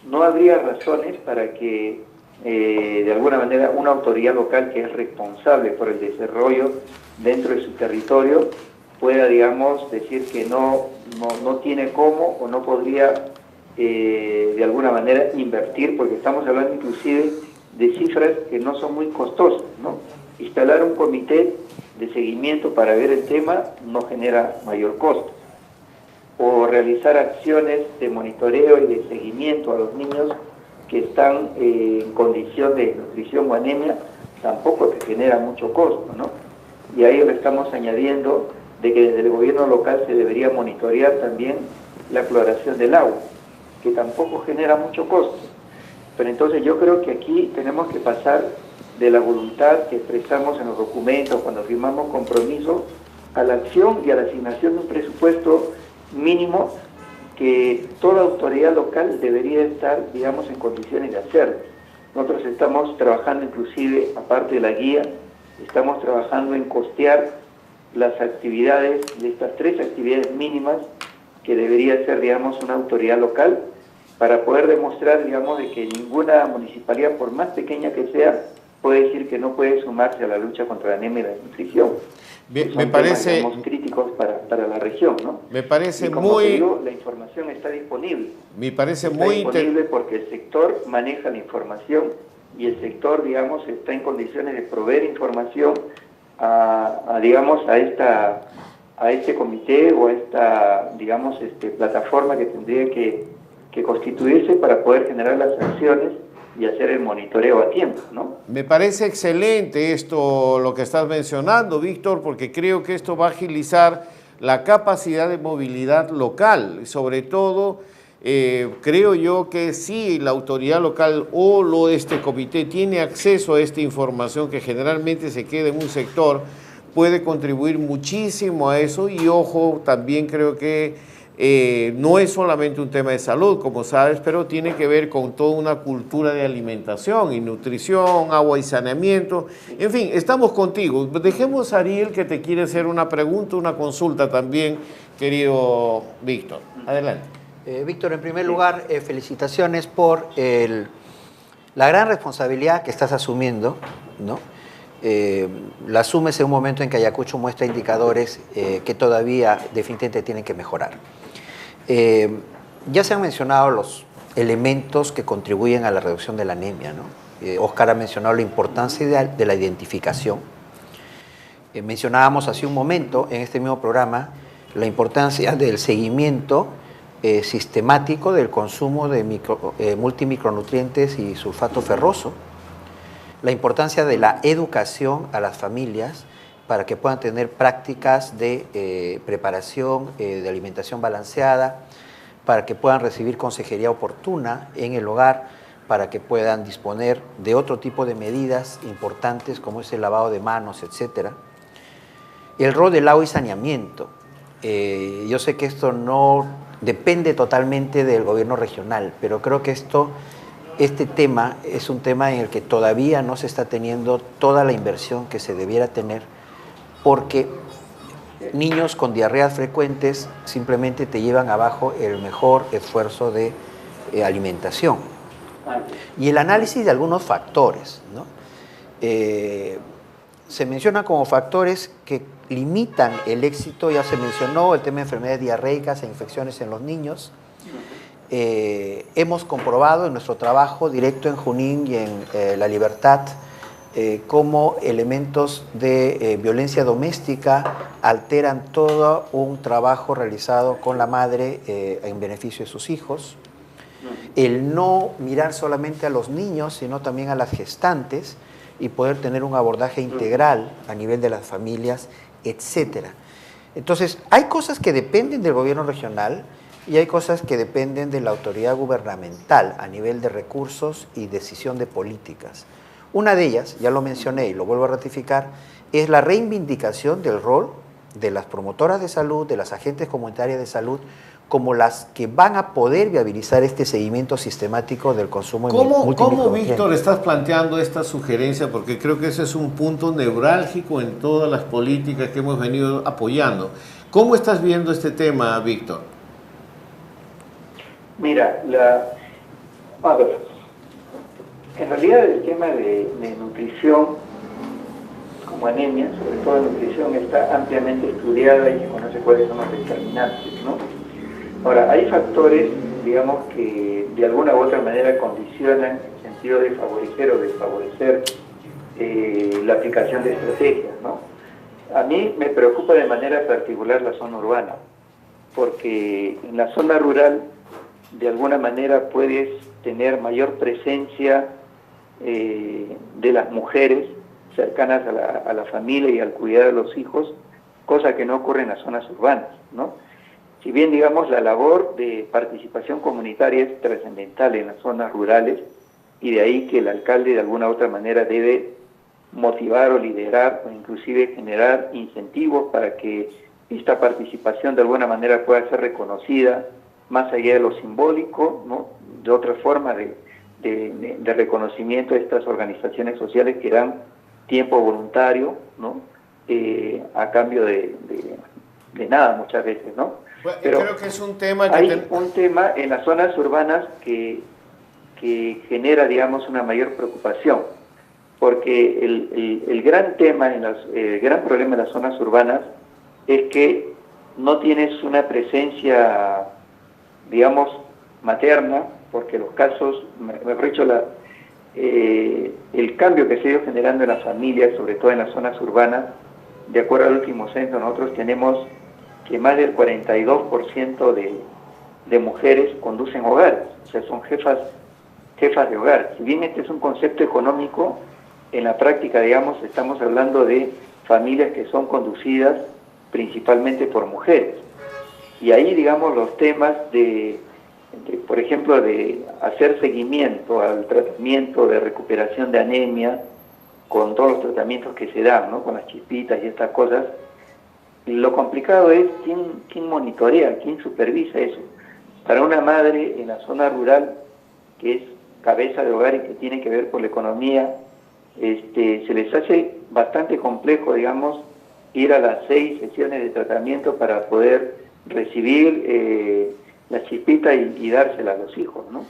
S7: no habría razones para que, de alguna manera, una autoridad local que es responsable por el desarrollo dentro de su territorio pueda, digamos, decir que no tiene cómo o no podría, de alguna manera, invertir, porque estamos hablando inclusive de cifras que no son muy costosas, ¿no? Instalar un comité de seguimiento para ver el tema no genera mayor costo. O realizar acciones de monitoreo y de seguimiento a los niños que están en condición de nutrición o anemia tampoco te genera mucho costo, ¿no? Y ahí le estamos añadiendo de que desde el gobierno local se debería monitorear también la cloración del agua, que tampoco genera mucho costo. Pero entonces yo creo que aquí tenemos que pasar de la voluntad que expresamos en los documentos cuando firmamos compromisos a la acción y a la asignación de un presupuesto mínimo que toda autoridad local debería estar, digamos, en condiciones de hacer. Nosotros estamos trabajando inclusive, aparte de la guía, estamos trabajando en costear las actividades, de estas 3 actividades mínimas que debería ser, digamos, una autoridad local, para poder demostrar, digamos, de que ninguna municipalidad, por más pequeña que sea, puede decir que no puede sumarse a la lucha contra la anemia y la desnutrición.
S1: Me parece,
S7: temas, digamos, críticos para la región, ¿no?
S1: Me parece
S7: y como
S1: muy...
S7: te digo, la información está disponible.
S1: Me parece
S7: está
S1: muy
S7: disponible porque el sector maneja la información y el sector, digamos, está en condiciones de proveer información digamos, a este comité o a esta, digamos, plataforma que tendría que constituirse para poder generar las acciones y hacer el monitoreo a tiempo, ¿no?
S1: Me parece excelente esto, lo que estás mencionando, Víctor, porque creo que esto va a agilizar la capacidad de movilidad local. Sobre todo, creo yo que si la autoridad local o este comité tiene acceso a esta información que generalmente se queda en un sector, puede contribuir muchísimo a eso. Y ojo, también creo que no es solamente un tema de salud, como sabes, pero tiene que ver con toda una cultura de alimentación y nutrición, agua y saneamiento. En fin, estamos contigo. Dejemos a Ariel, que te quiere hacer una pregunta, una consulta también, querido Víctor. Adelante.
S2: Víctor, en primer lugar, felicitaciones por la gran responsabilidad que estás asumiendo, ¿no? La asumes en un momento en que Ayacucho muestra indicadores que todavía definitivamente tienen que mejorar. Ya se han mencionado los elementos que contribuyen a la reducción de la anemia, ¿no? Oscar ha mencionado la importancia de la identificación. Mencionábamos hace un momento en este mismo programa la importancia del seguimiento sistemático del consumo de multimicronutrientes y sulfato ferroso, la importancia de la educación a las familias para que puedan tener prácticas de preparación de alimentación balanceada, para que puedan recibir consejería oportuna en el hogar, para que puedan disponer de otro tipo de medidas importantes como es el lavado de manos, etc. El rol del agua y saneamiento. Yo sé que esto no depende totalmente del gobierno regional, pero creo que este tema es un tema en el que todavía no se está teniendo toda la inversión que se debiera tener, porque niños con diarreas frecuentes simplemente te llevan abajo el mejor esfuerzo de alimentación. Y el análisis de algunos factores, ¿no? Se menciona como factores que limitan el éxito, ya se mencionó el tema de enfermedades diarreicas e infecciones en los niños. Hemos comprobado en nuestro trabajo directo en Junín y en La Libertad cómo elementos de violencia doméstica alteran todo un trabajo realizado con la madre en beneficio de sus hijos. El no mirar solamente a los niños, sino también a las gestantes y poder tener un abordaje integral a nivel de las familias, etc. Entonces, hay cosas que dependen del gobierno regional y hay cosas que dependen de la autoridad gubernamental a nivel de recursos y decisión de políticas. Una de ellas, ya lo mencioné y lo vuelvo a ratificar, es la reivindicación del rol de las promotoras de salud, de las agentes comunitarias de salud, como las que van a poder viabilizar este seguimiento sistemático del consumo de multimicronutrientes.
S1: ¿Cómo, Víctor, estás planteando esta sugerencia? Porque creo que ese es un punto neurálgico en todas las políticas que hemos venido apoyando. ¿Cómo estás viendo este tema, Víctor?
S7: Mira, en realidad el tema de nutrición como anemia, sobre todo la nutrición, está ampliamente estudiada y se conoce cuáles son los determinantes, ¿no? Ahora, hay factores, digamos, que de alguna u otra manera condicionan en el sentido de favorecer o desfavorecer la aplicación de estrategias, ¿no? A mí me preocupa de manera particular la zona urbana, porque en la zona rural de alguna manera puedes tener mayor presencia de las mujeres cercanas a la familia y al cuidado de los hijos, cosa que no ocurre en las zonas urbanas, ¿no? Si bien, digamos, la labor de participación comunitaria es trascendental en las zonas rurales, y de ahí que el alcalde de alguna u otra manera debe motivar o liderar o inclusive generar incentivos para que esta participación de alguna manera pueda ser reconocida más allá de lo simbólico, ¿no? De otra forma de reconocimiento de estas organizaciones sociales que dan tiempo voluntario, ¿no? A cambio de nada muchas veces, ¿no?
S1: Bueno,
S7: pero
S1: creo que es un tema que
S7: hay un tema en las zonas urbanas que genera, digamos, una mayor preocupación, porque el gran tema, el gran problema en las zonas urbanas es que no tienes una presencia, digamos, materna, porque los casos, mejor dicho, el cambio que se ha ido generando en las familias, sobre todo en las zonas urbanas, de acuerdo al último censo, nosotros tenemos que más del 42% de mujeres conducen hogares, o sea, son jefas de hogar. Si bien este es un concepto económico, en la práctica, digamos, estamos hablando de familias que son conducidas principalmente por mujeres. Y ahí, digamos, los temas por ejemplo, de hacer seguimiento al tratamiento de recuperación de anemia, con todos los tratamientos que se dan, ¿no? Con las chispitas y estas cosas. Y lo complicado es quién monitorea, quién supervisa eso. Para una madre en la zona rural, que es cabeza de hogar y que tiene que ver con la economía, se les hace bastante complejo, digamos, ir a las 6 sesiones de tratamiento para poder recibir la chispita y dársela a los hijos, ¿no?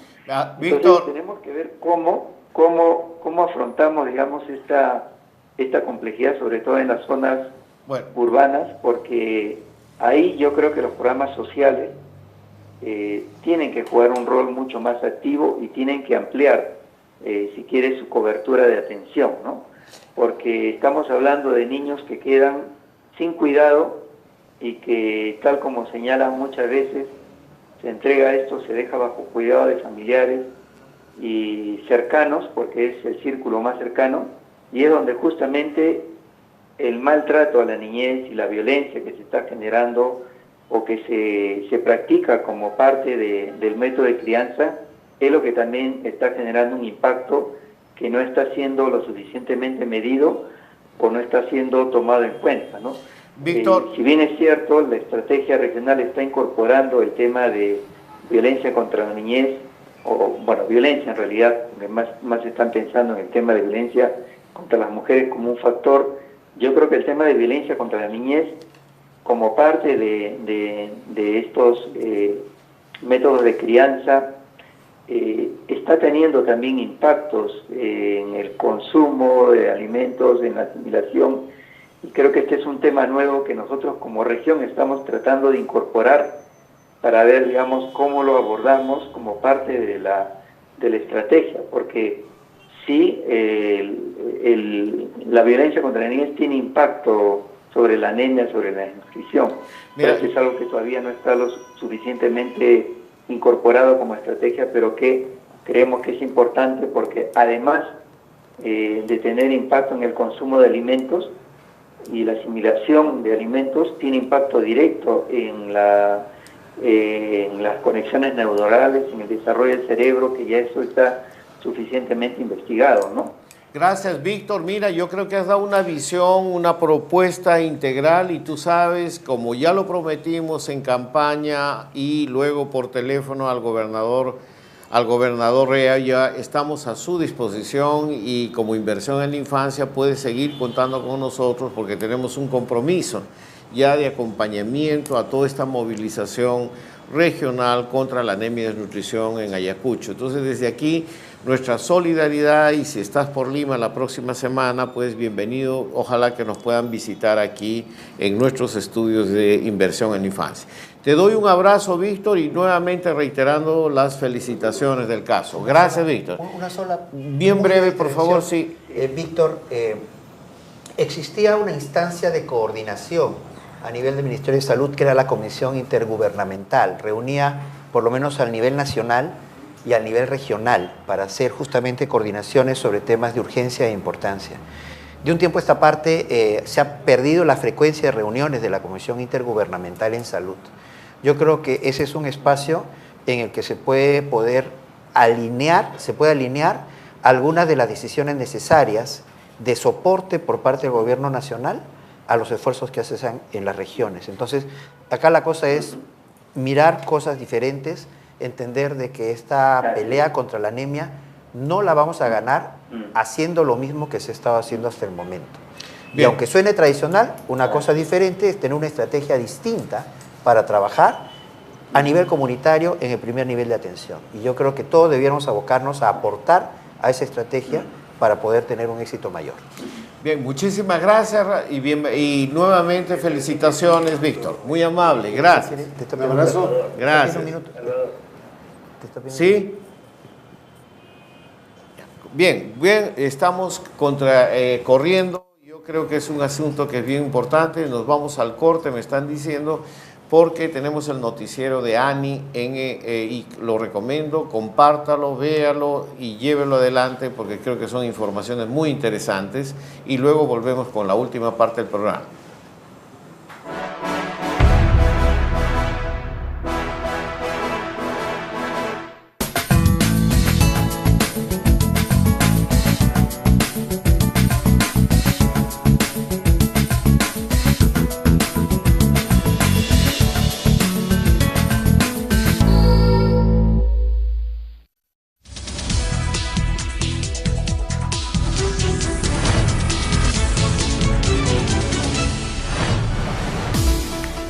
S1: Víctor,
S7: entonces tenemos que ver cómo afrontamos, digamos, esta complejidad, sobre todo en las zonas urbanas, porque ahí yo creo que los programas sociales tienen que jugar un rol mucho más activo y tienen que ampliar, si quiere, su cobertura de atención, ¿no? Porque estamos hablando de niños que quedan sin cuidado y que, tal como señalan muchas veces, se entrega esto, se deja bajo cuidado de familiares y cercanos, porque es el círculo más cercano, y es donde justamente el maltrato a la niñez y la violencia que se está generando o que se practica como parte del método de crianza, es lo que también está generando un impacto que no está siendo lo suficientemente medido o no está siendo tomado en cuenta, ¿no?
S1: Víctor,
S7: si bien es cierto, la estrategia regional está incorporando el tema de violencia contra la niñez, o bueno, violencia en realidad, porque más están pensando en el tema de violencia contra las mujeres como un factor. Yo creo que el tema de violencia contra la niñez, como parte de estos métodos de crianza, está teniendo también impactos en el consumo de alimentos, en la asimilación, y creo que este es un tema nuevo que nosotros como región estamos tratando de incorporar para ver, digamos, cómo lo abordamos como parte de la estrategia, porque sí, la violencia contra la niñez tiene impacto sobre la anemia, sobre la desnutrición, pero es algo que todavía no está lo suficientemente incorporado como estrategia, pero que creemos que es importante porque además de tener impacto en el consumo de alimentos y la asimilación de alimentos, tiene impacto directo en las conexiones neuronales, en el desarrollo del cerebro, que ya eso está suficientemente investigado, ¿no?
S1: Gracias, Víctor. Mira, yo creo que has dado una visión, una propuesta integral, y tú sabes, como ya lo prometimos en campaña y luego por teléfono al gobernador Rea, ya estamos a su disposición, y como Inversión en la Infancia puede seguir contando con nosotros porque tenemos un compromiso ya de acompañamiento a toda esta movilización regional contra la anemia y desnutrición en Ayacucho. Entonces, desde aquí, nuestra solidaridad, y si estás por Lima la próxima semana, pues bienvenido, ojalá que nos puedan visitar aquí en nuestros estudios de Inversión en la Infancia. Te doy un abrazo, Víctor, y nuevamente reiterando las felicitaciones del caso. Gracias, Víctor.
S2: Una sola...
S1: Bien breve, por favor, sí.
S2: Víctor, existía una instancia de coordinación a nivel del Ministerio de Salud, que era la Comisión Intergubernamental. Reunía, por lo menos al nivel nacional y al nivel regional, para hacer justamente coordinaciones sobre temas de urgencia e importancia. De un tiempo a esta parte se ha perdido la frecuencia de reuniones de la Comisión Intergubernamental en Salud. Yo creo que ese es un espacio en el que se puede alinear algunas de las decisiones necesarias de soporte por parte del gobierno nacional a los esfuerzos que hacen en las regiones. Entonces, acá la cosa es mirar cosas diferentes, entender de que esta pelea contra la anemia no la vamos a ganar haciendo lo mismo que se estaba haciendo hasta el momento. Bien. Y aunque suene tradicional, una cosa diferente es tener una estrategia distinta para trabajar a nivel comunitario en el primer nivel de atención. Y yo creo que todos debiéramos abocarnos a aportar a esa estrategia para poder tener un éxito mayor.
S1: Bien, muchísimas gracias y nuevamente felicitaciones, Víctor. Muy amable, gracias.
S3: Un abrazo.
S1: Gracias. ¿Sí? Bien, estamos corriendo. Yo creo que es un asunto que es bien importante. Nos vamos al corte, me están diciendo, porque tenemos el noticiero de Ani y lo recomiendo, compártalo, véalo y llévelo adelante porque creo que son informaciones muy interesantes y luego volvemos con la última parte del programa.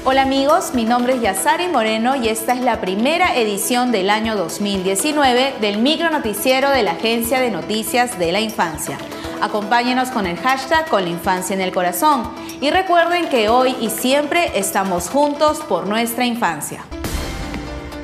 S8: Hola amigos, mi nombre es Yasari Moreno y esta es la primera edición del año 2019 del micronoticiero de la Agencia de Noticias de la Infancia. Acompáñenos con el hashtag Con la Infancia en el Corazón y recuerden que hoy y siempre estamos juntos por nuestra infancia.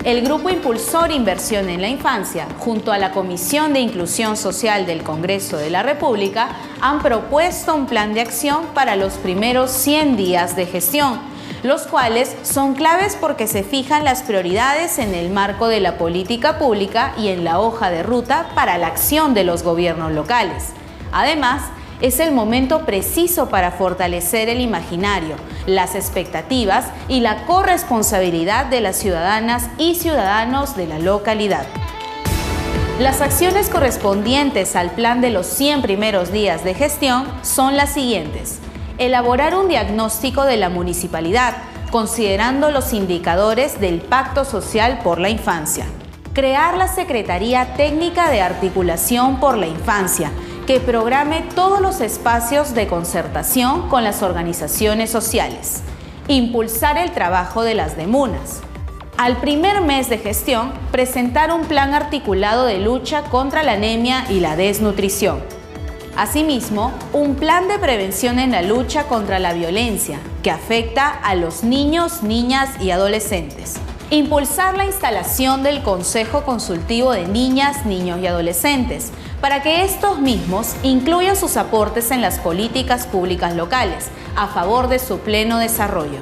S8: El Grupo Impulsor Inversión en la Infancia, junto a la Comisión de Inclusión Social del Congreso de la República, han propuesto un plan de acción para los primeros 100 días de gestión, los cuales son claves porque se fijan las prioridades en el marco de la política pública y en la hoja de ruta para la acción de los gobiernos locales. Además, es el momento preciso para fortalecer el imaginario, las expectativas y la corresponsabilidad de las ciudadanas y ciudadanos de la localidad. Las acciones correspondientes al plan de los 100 primeros días de gestión son las siguientes. Elaborar un diagnóstico de la municipalidad, considerando los indicadores del Pacto Social por la Infancia. Crear la Secretaría Técnica de Articulación por la Infancia, que programe todos los espacios de concertación con las organizaciones sociales. Impulsar el trabajo de las DEMUNAS. Al primer mes de gestión, presentar un plan articulado de lucha contra la anemia y la desnutrición. Asimismo, un plan de prevención en la lucha contra la violencia que afecta a los niños, niñas y adolescentes. Impulsar la instalación del Consejo Consultivo de Niñas, Niños y Adolescentes para que estos mismos incluyan sus aportes en las políticas públicas locales a favor de su pleno desarrollo.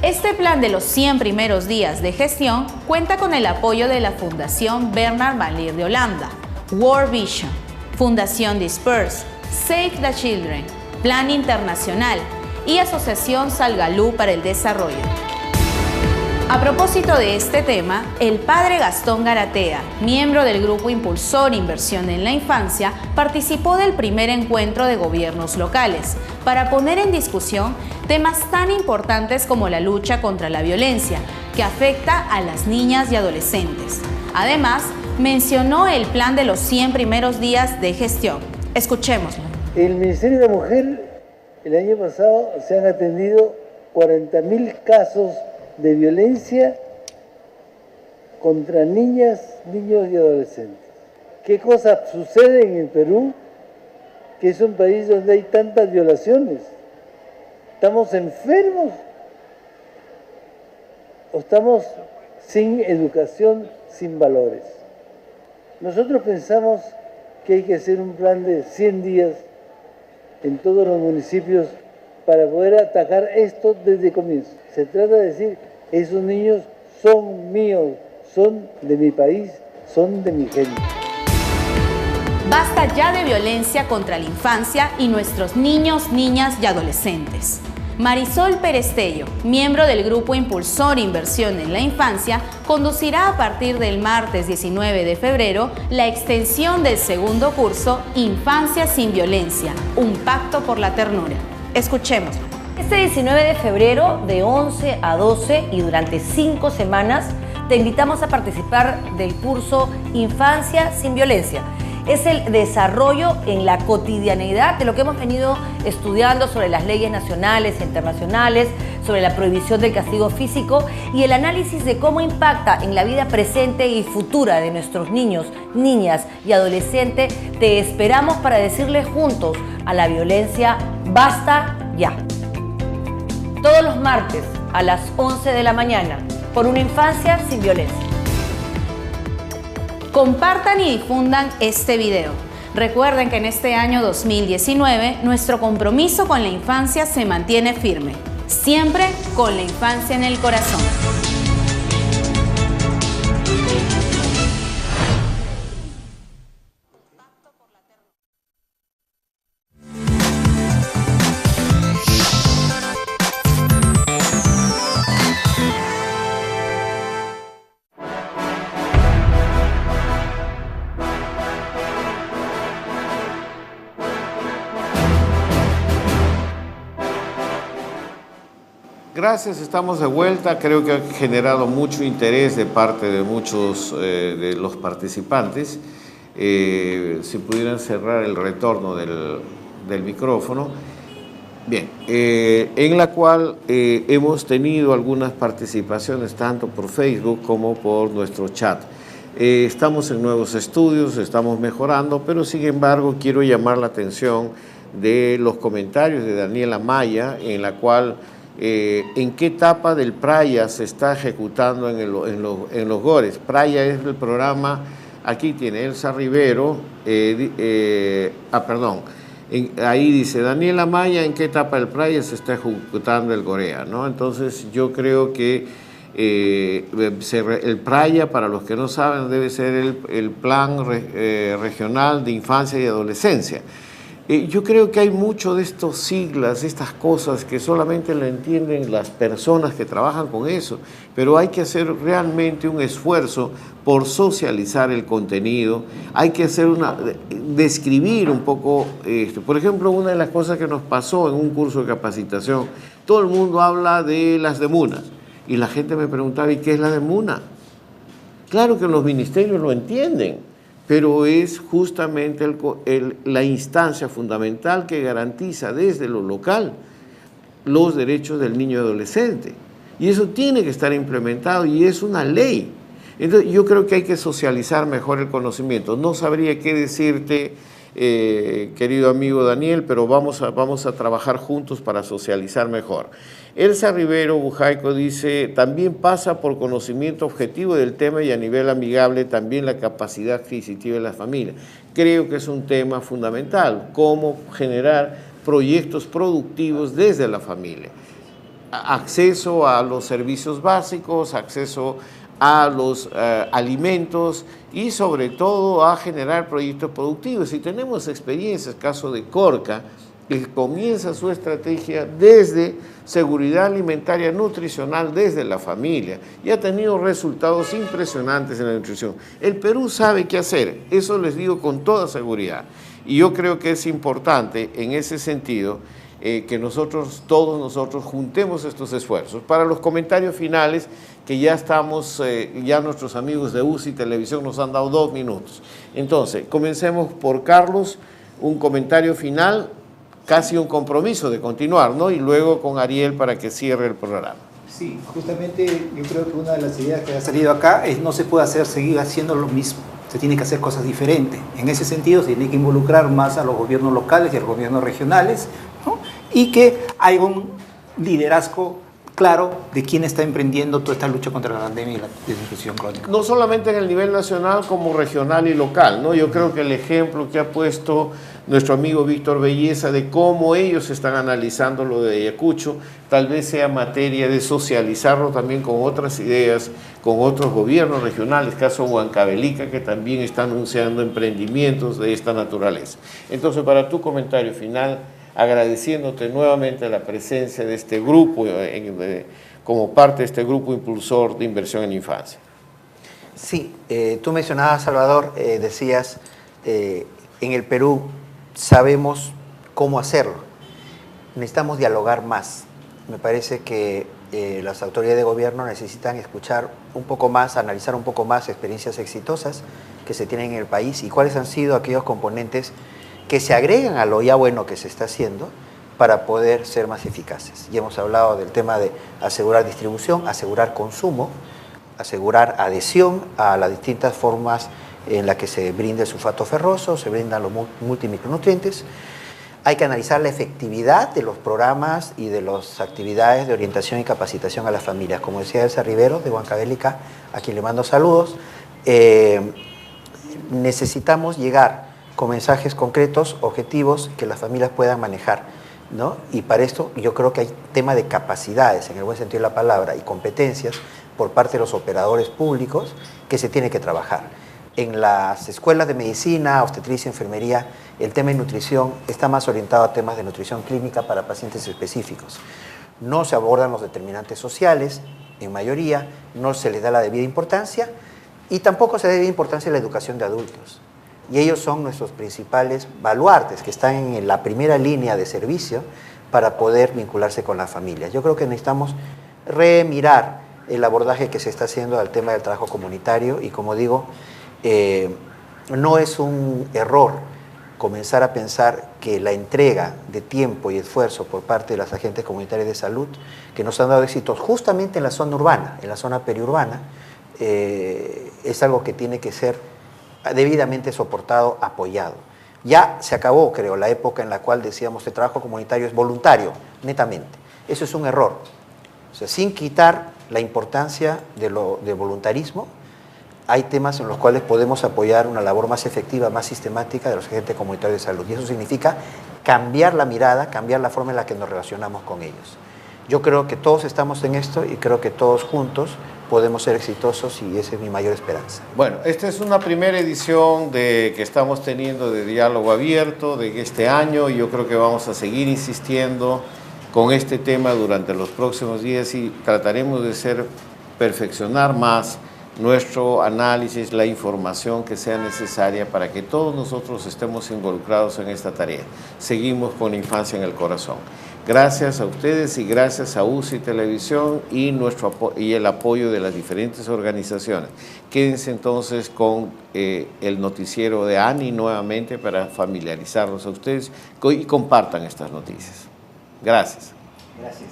S8: Este plan de los 100 primeros días de gestión cuenta con el apoyo de la Fundación Bernard Van Leer de Holanda, World Vision, Fundación Disperse, Save the Children, Plan Internacional y Asociación Salgalú para el Desarrollo. A propósito de este tema, el padre Gastón Garatea, miembro del Grupo Impulsor Inversión en la Infancia, participó del primer encuentro de gobiernos locales para poner en discusión temas tan importantes como la lucha contra la violencia, que afecta a las niñas y adolescentes. Además, mencionó el plan de los 100 primeros días de gestión. Escuchémoslo.
S9: El Ministerio de la Mujer, el año pasado se han atendido 40.000 casos de violencia contra niñas, niños y adolescentes. ¿Qué cosa sucede en el Perú? Que es un país donde hay tantas violaciones. ¿Estamos enfermos? ¿O estamos sin educación, sin valores? Nosotros pensamos que hay que hacer un plan de 100 días en todos los municipios para poder atacar esto desde el comienzo. Se trata de decir, esos niños son míos, son de mi país, son de mi gente.
S8: Basta ya de violencia contra la infancia y nuestros niños, niñas y adolescentes. Marisol Perestello, miembro del Grupo Impulsor Inversión en la Infancia, conducirá a partir del martes 19 de febrero la extensión del segundo curso Infancia sin Violencia, un pacto por la ternura. Escuchemos.
S10: Este 19 de febrero, de 11 a 12 y durante 5 semanas, te invitamos a participar del curso Infancia sin Violencia. Es el desarrollo en la cotidianidad de lo que hemos venido estudiando sobre las leyes nacionales e internacionales, sobre la prohibición del castigo físico y el análisis de cómo impacta en la vida presente y futura de nuestros niños, niñas y adolescentes. Te esperamos para decirle juntos a la violencia, basta ya. Todos los martes a las 11 de la mañana, por una infancia sin violencia.
S8: Compartan y difundan este video. Recuerden que en este año 2019 nuestro compromiso con la infancia se mantiene firme, siempre con la infancia en el corazón.
S1: Gracias, estamos de vuelta. Creo que ha generado mucho interés de parte de muchos de los participantes. Si pudieran cerrar el retorno del micrófono. Bien, en la cual hemos tenido algunas participaciones tanto por Facebook como por nuestro chat. Estamos en nuevos estudios, estamos mejorando, pero sin embargo quiero llamar la atención de los comentarios de Daniela Maya, en la cual en qué etapa del PRAYA se está ejecutando en los GORES. PRAYA es el programa, aquí tiene Elsa Rivero, ahí dice Daniela Maya, en qué etapa del PRAYA se está ejecutando el GOREA, ¿no? Entonces yo creo que el PRAYA, para los que no saben, debe ser el Plan Regional de Infancia y Adolescencia. Yo creo que hay mucho de estos siglas, estas cosas que solamente lo entienden las personas que trabajan con eso, pero hay que hacer realmente un esfuerzo por socializar el contenido, hay que hacer describir un poco esto. Por ejemplo, una de las cosas que nos pasó en un curso de capacitación, todo el mundo habla de las demunas, y la gente me preguntaba, ¿y qué es la demuna? Claro que los ministerios lo entienden, pero es justamente la instancia fundamental que garantiza desde lo local los derechos del niño y adolescente. Y eso tiene que estar implementado y es una ley. Entonces yo creo que hay que socializar mejor el conocimiento. No sabría qué decirte, querido amigo Daniel, pero vamos a trabajar juntos para socializar mejor. Elsa Rivero Bujaico dice, también pasa por conocimiento objetivo del tema y a nivel amigable también la capacidad adquisitiva de la familia. Creo que es un tema fundamental, cómo generar proyectos productivos desde la familia. Acceso a los servicios básicos, acceso a los alimentos y sobre todo a generar proyectos productivos. Y tenemos experiencias, caso de Corca, que comienza su estrategia desde seguridad alimentaria nutricional desde la familia y ha tenido resultados impresionantes en la nutrición. El Perú sabe qué hacer, eso les digo con toda seguridad. Y yo creo que es importante en ese sentido que todos nosotros juntemos estos esfuerzos. Para los comentarios finales, que ya estamos, ya nuestros amigos de UCI Televisión nos han dado 2 minutos. Entonces, comencemos por Carlos, un comentario final, casi un compromiso de continuar, ¿no? Y luego con Ariel para que cierre el programa.
S4: Sí, justamente yo creo que una de las ideas que ha salido acá es no se puede seguir haciendo lo mismo, se tiene que hacer cosas diferentes. En ese sentido se tiene que involucrar más a los gobiernos locales y a los gobiernos regionales, ¿no? Y que haya un liderazgo claro de quién está emprendiendo toda esta lucha contra la pandemia y la desnutrición crónica.
S1: No solamente en el nivel nacional como regional y local, ¿no? Yo creo que el ejemplo que ha puesto nuestro amigo Víctor Belleza de cómo ellos están analizando lo de Ayacucho, tal vez sea materia de socializarlo también con otras ideas, con otros gobiernos regionales, caso Huancavelica, que también está anunciando emprendimientos de esta naturaleza. Entonces, para tu comentario final, agradeciéndote nuevamente la presencia de este grupo, como parte de este grupo impulsor de inversión en infancia.
S2: Sí, tú mencionabas, Salvador, decías, en el Perú sabemos cómo hacerlo. Necesitamos dialogar más. Me parece que las autoridades de gobierno necesitan escuchar un poco más, analizar un poco más experiencias exitosas que se tienen en el país y cuáles han sido aquellos componentes que se agregan a lo ya bueno que se está haciendo para poder ser más eficaces. Ya hemos hablado del tema de asegurar distribución, asegurar consumo, asegurar adhesión a las distintas formas en las que se brinda el sulfato ferroso, se brindan los multimicronutrientes. Hay que analizar la efectividad de los programas y de las actividades de orientación y capacitación a las familias. Como decía Elsa Rivero, de Huancavelica, a quien le mando saludos, necesitamos llegar con mensajes concretos, objetivos, que las familias puedan manejar, ¿no? Y para esto yo creo que hay tema de capacidades, en el buen sentido de la palabra, y competencias por parte de los operadores públicos que se tiene que trabajar. En las escuelas de medicina, obstetricia, enfermería, el tema de nutrición está más orientado a temas de nutrición clínica para pacientes específicos. No se abordan los determinantes sociales, en mayoría, no se les da la debida importancia y tampoco se da debida importancia a la educación de adultos. Y ellos son nuestros principales baluartes que están en la primera línea de servicio para poder vincularse con las familias. Yo creo que necesitamos remirar el abordaje que se está haciendo al tema del trabajo comunitario y, como digo, no es un error comenzar a pensar que la entrega de tiempo y esfuerzo por parte de las agentes comunitarias de salud, que nos han dado éxitos justamente en la zona urbana, en la zona periurbana, es algo que tiene que ser debidamente soportado, apoyado. Ya se acabó, creo, la época en la cual decíamos que el trabajo comunitario es voluntario, netamente. Eso es un error. O sea, sin quitar la importancia del voluntarismo, hay temas en los cuales podemos apoyar una labor más efectiva, más sistemática de los agentes comunitarios de salud. Y eso significa cambiar la mirada, cambiar la forma en la que nos relacionamos con ellos. Yo creo que todos estamos en esto y creo que todos juntos podemos ser exitosos y esa es mi mayor esperanza.
S1: Bueno, esta es una primera edición que estamos teniendo de Diálogo Abierto de este año y yo creo que vamos a seguir insistiendo con este tema durante los próximos días y trataremos de perfeccionar más nuestro análisis, la información que sea necesaria para que todos nosotros estemos involucrados en esta tarea. Seguimos con Infancia en el Corazón. Gracias a ustedes y gracias a UCI Televisión y el apoyo de las diferentes organizaciones. Quédense entonces con el noticiero de ANI nuevamente para familiarizarlos a ustedes y compartan estas noticias. Gracias.
S2: Gracias.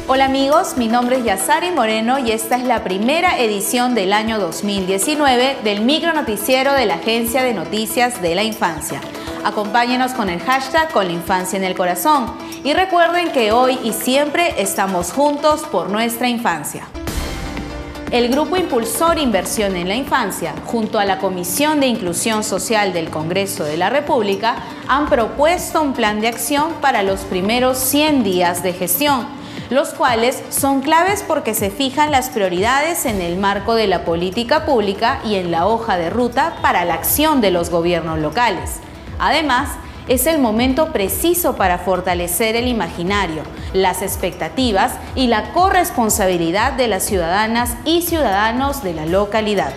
S8: Hola amigos, mi nombre es Yasari Moreno y esta es la primera edición del año 2019 del micronoticiero de la Agencia de Noticias de la Infancia. Acompáñenos con el hashtag Con la Infancia en el Corazón y recuerden que hoy y siempre estamos juntos por nuestra infancia. El Grupo Impulsor Inversión en la Infancia, junto a la Comisión de Inclusión Social del Congreso de la República, han propuesto un plan de acción para los primeros 100 días de gestión, los cuales son claves porque se fijan las prioridades en el marco de la política pública y en la hoja de ruta para la acción de los gobiernos locales. Además, es el momento preciso para fortalecer el imaginario, las expectativas y la corresponsabilidad de las ciudadanas y ciudadanos de la localidad.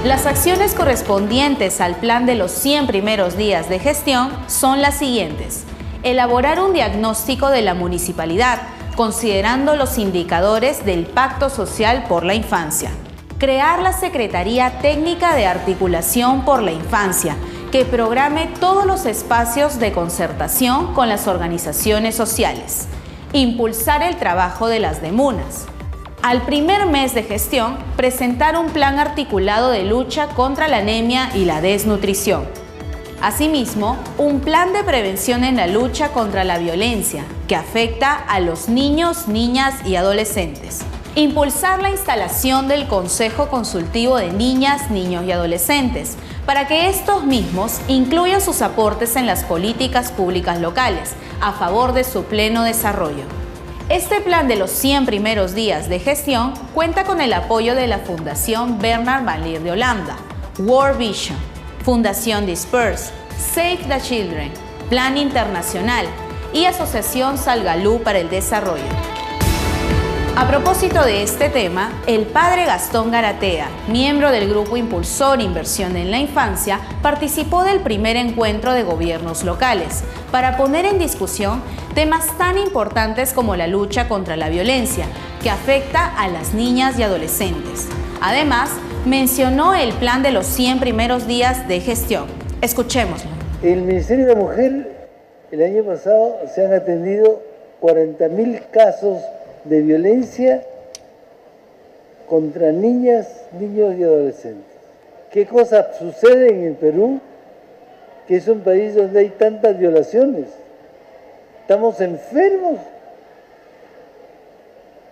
S8: Las acciones correspondientes al plan de los 100 primeros días de gestión son las siguientes. Elaborar un diagnóstico de la municipalidad, considerando los indicadores del Pacto Social por la Infancia. Crear la Secretaría Técnica de Articulación por la Infancia, que programe todos los espacios de concertación con las organizaciones sociales. Impulsar el trabajo de las DEMUNAS. Al primer mes de gestión, presentar un plan articulado de lucha contra la anemia y la desnutrición. Asimismo, un plan de prevención en la lucha contra la violencia que afecta a los niños, niñas y adolescentes. Impulsar la instalación del Consejo Consultivo de Niñas, Niños y Adolescentes, para que estos mismos incluyan sus aportes en las políticas públicas locales, a favor de su pleno desarrollo. Este plan de los 100 primeros días de gestión cuenta con el apoyo de la Fundación Bernard Malier de Holanda, World Vision, Fundación Disperse, Save the Children, Plan Internacional y Asociación Salgalú para el Desarrollo. A propósito de este tema, el padre Gastón Garatea, miembro del Grupo Impulsor Inversión en la Infancia, participó del primer encuentro de gobiernos locales para poner en discusión temas tan importantes como la lucha contra la violencia, que afecta a las niñas y adolescentes. Además, mencionó el plan de los 100 primeros días de gestión. Escuchémoslo.
S9: El Ministerio de la Mujer, el año pasado se han atendido 40.000 casos de violencia contra niñas, niños y adolescentes. ¿Qué cosa sucede en el Perú? Que es un país donde hay tantas violaciones. ¿Estamos enfermos?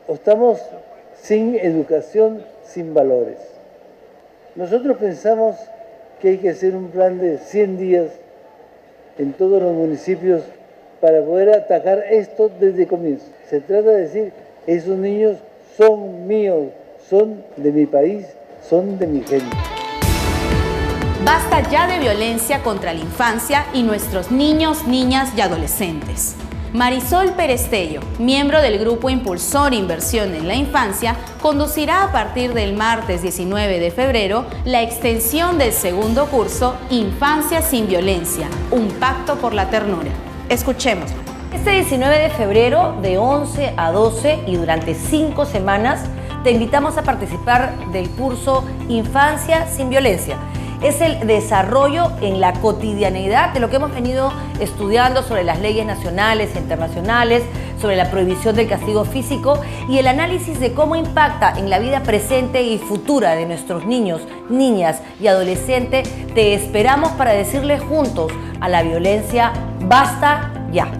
S9: ¿O estamos sin educación, sin valores? Nosotros pensamos que hay que hacer un plan de 100 días en todos los municipios para poder atacar esto desde el comienzo. Se trata de decir, esos niños son míos, son de mi país, son de mi gente.
S8: Basta ya de violencia contra la infancia y nuestros niños, niñas y adolescentes. Marisol Perestello, miembro del Grupo Impulsor Inversión en la Infancia, conducirá a partir del martes 19 de febrero la extensión del segundo curso Infancia sin Violencia, un pacto por la ternura. Escuchémoslo.
S10: Este 19 de febrero, de 11 a 12 y durante 5 semanas, te invitamos a participar del curso Infancia sin Violencia. Es el desarrollo en la cotidianidad de lo que hemos venido estudiando sobre las leyes nacionales e internacionales, sobre la prohibición del castigo físico y el análisis de cómo impacta en la vida presente y futura de nuestros niños, niñas y adolescentes. Te esperamos para decirle juntos a la violencia, basta ya.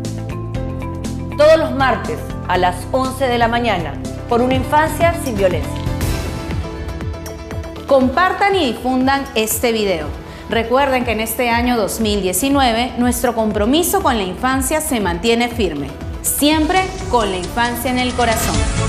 S10: Todos los martes a las 11 de la mañana, por una infancia sin violencia.
S8: Compartan y difundan este video. Recuerden que en este año 2019 nuestro compromiso con la infancia se mantiene firme, siempre con la infancia en el corazón.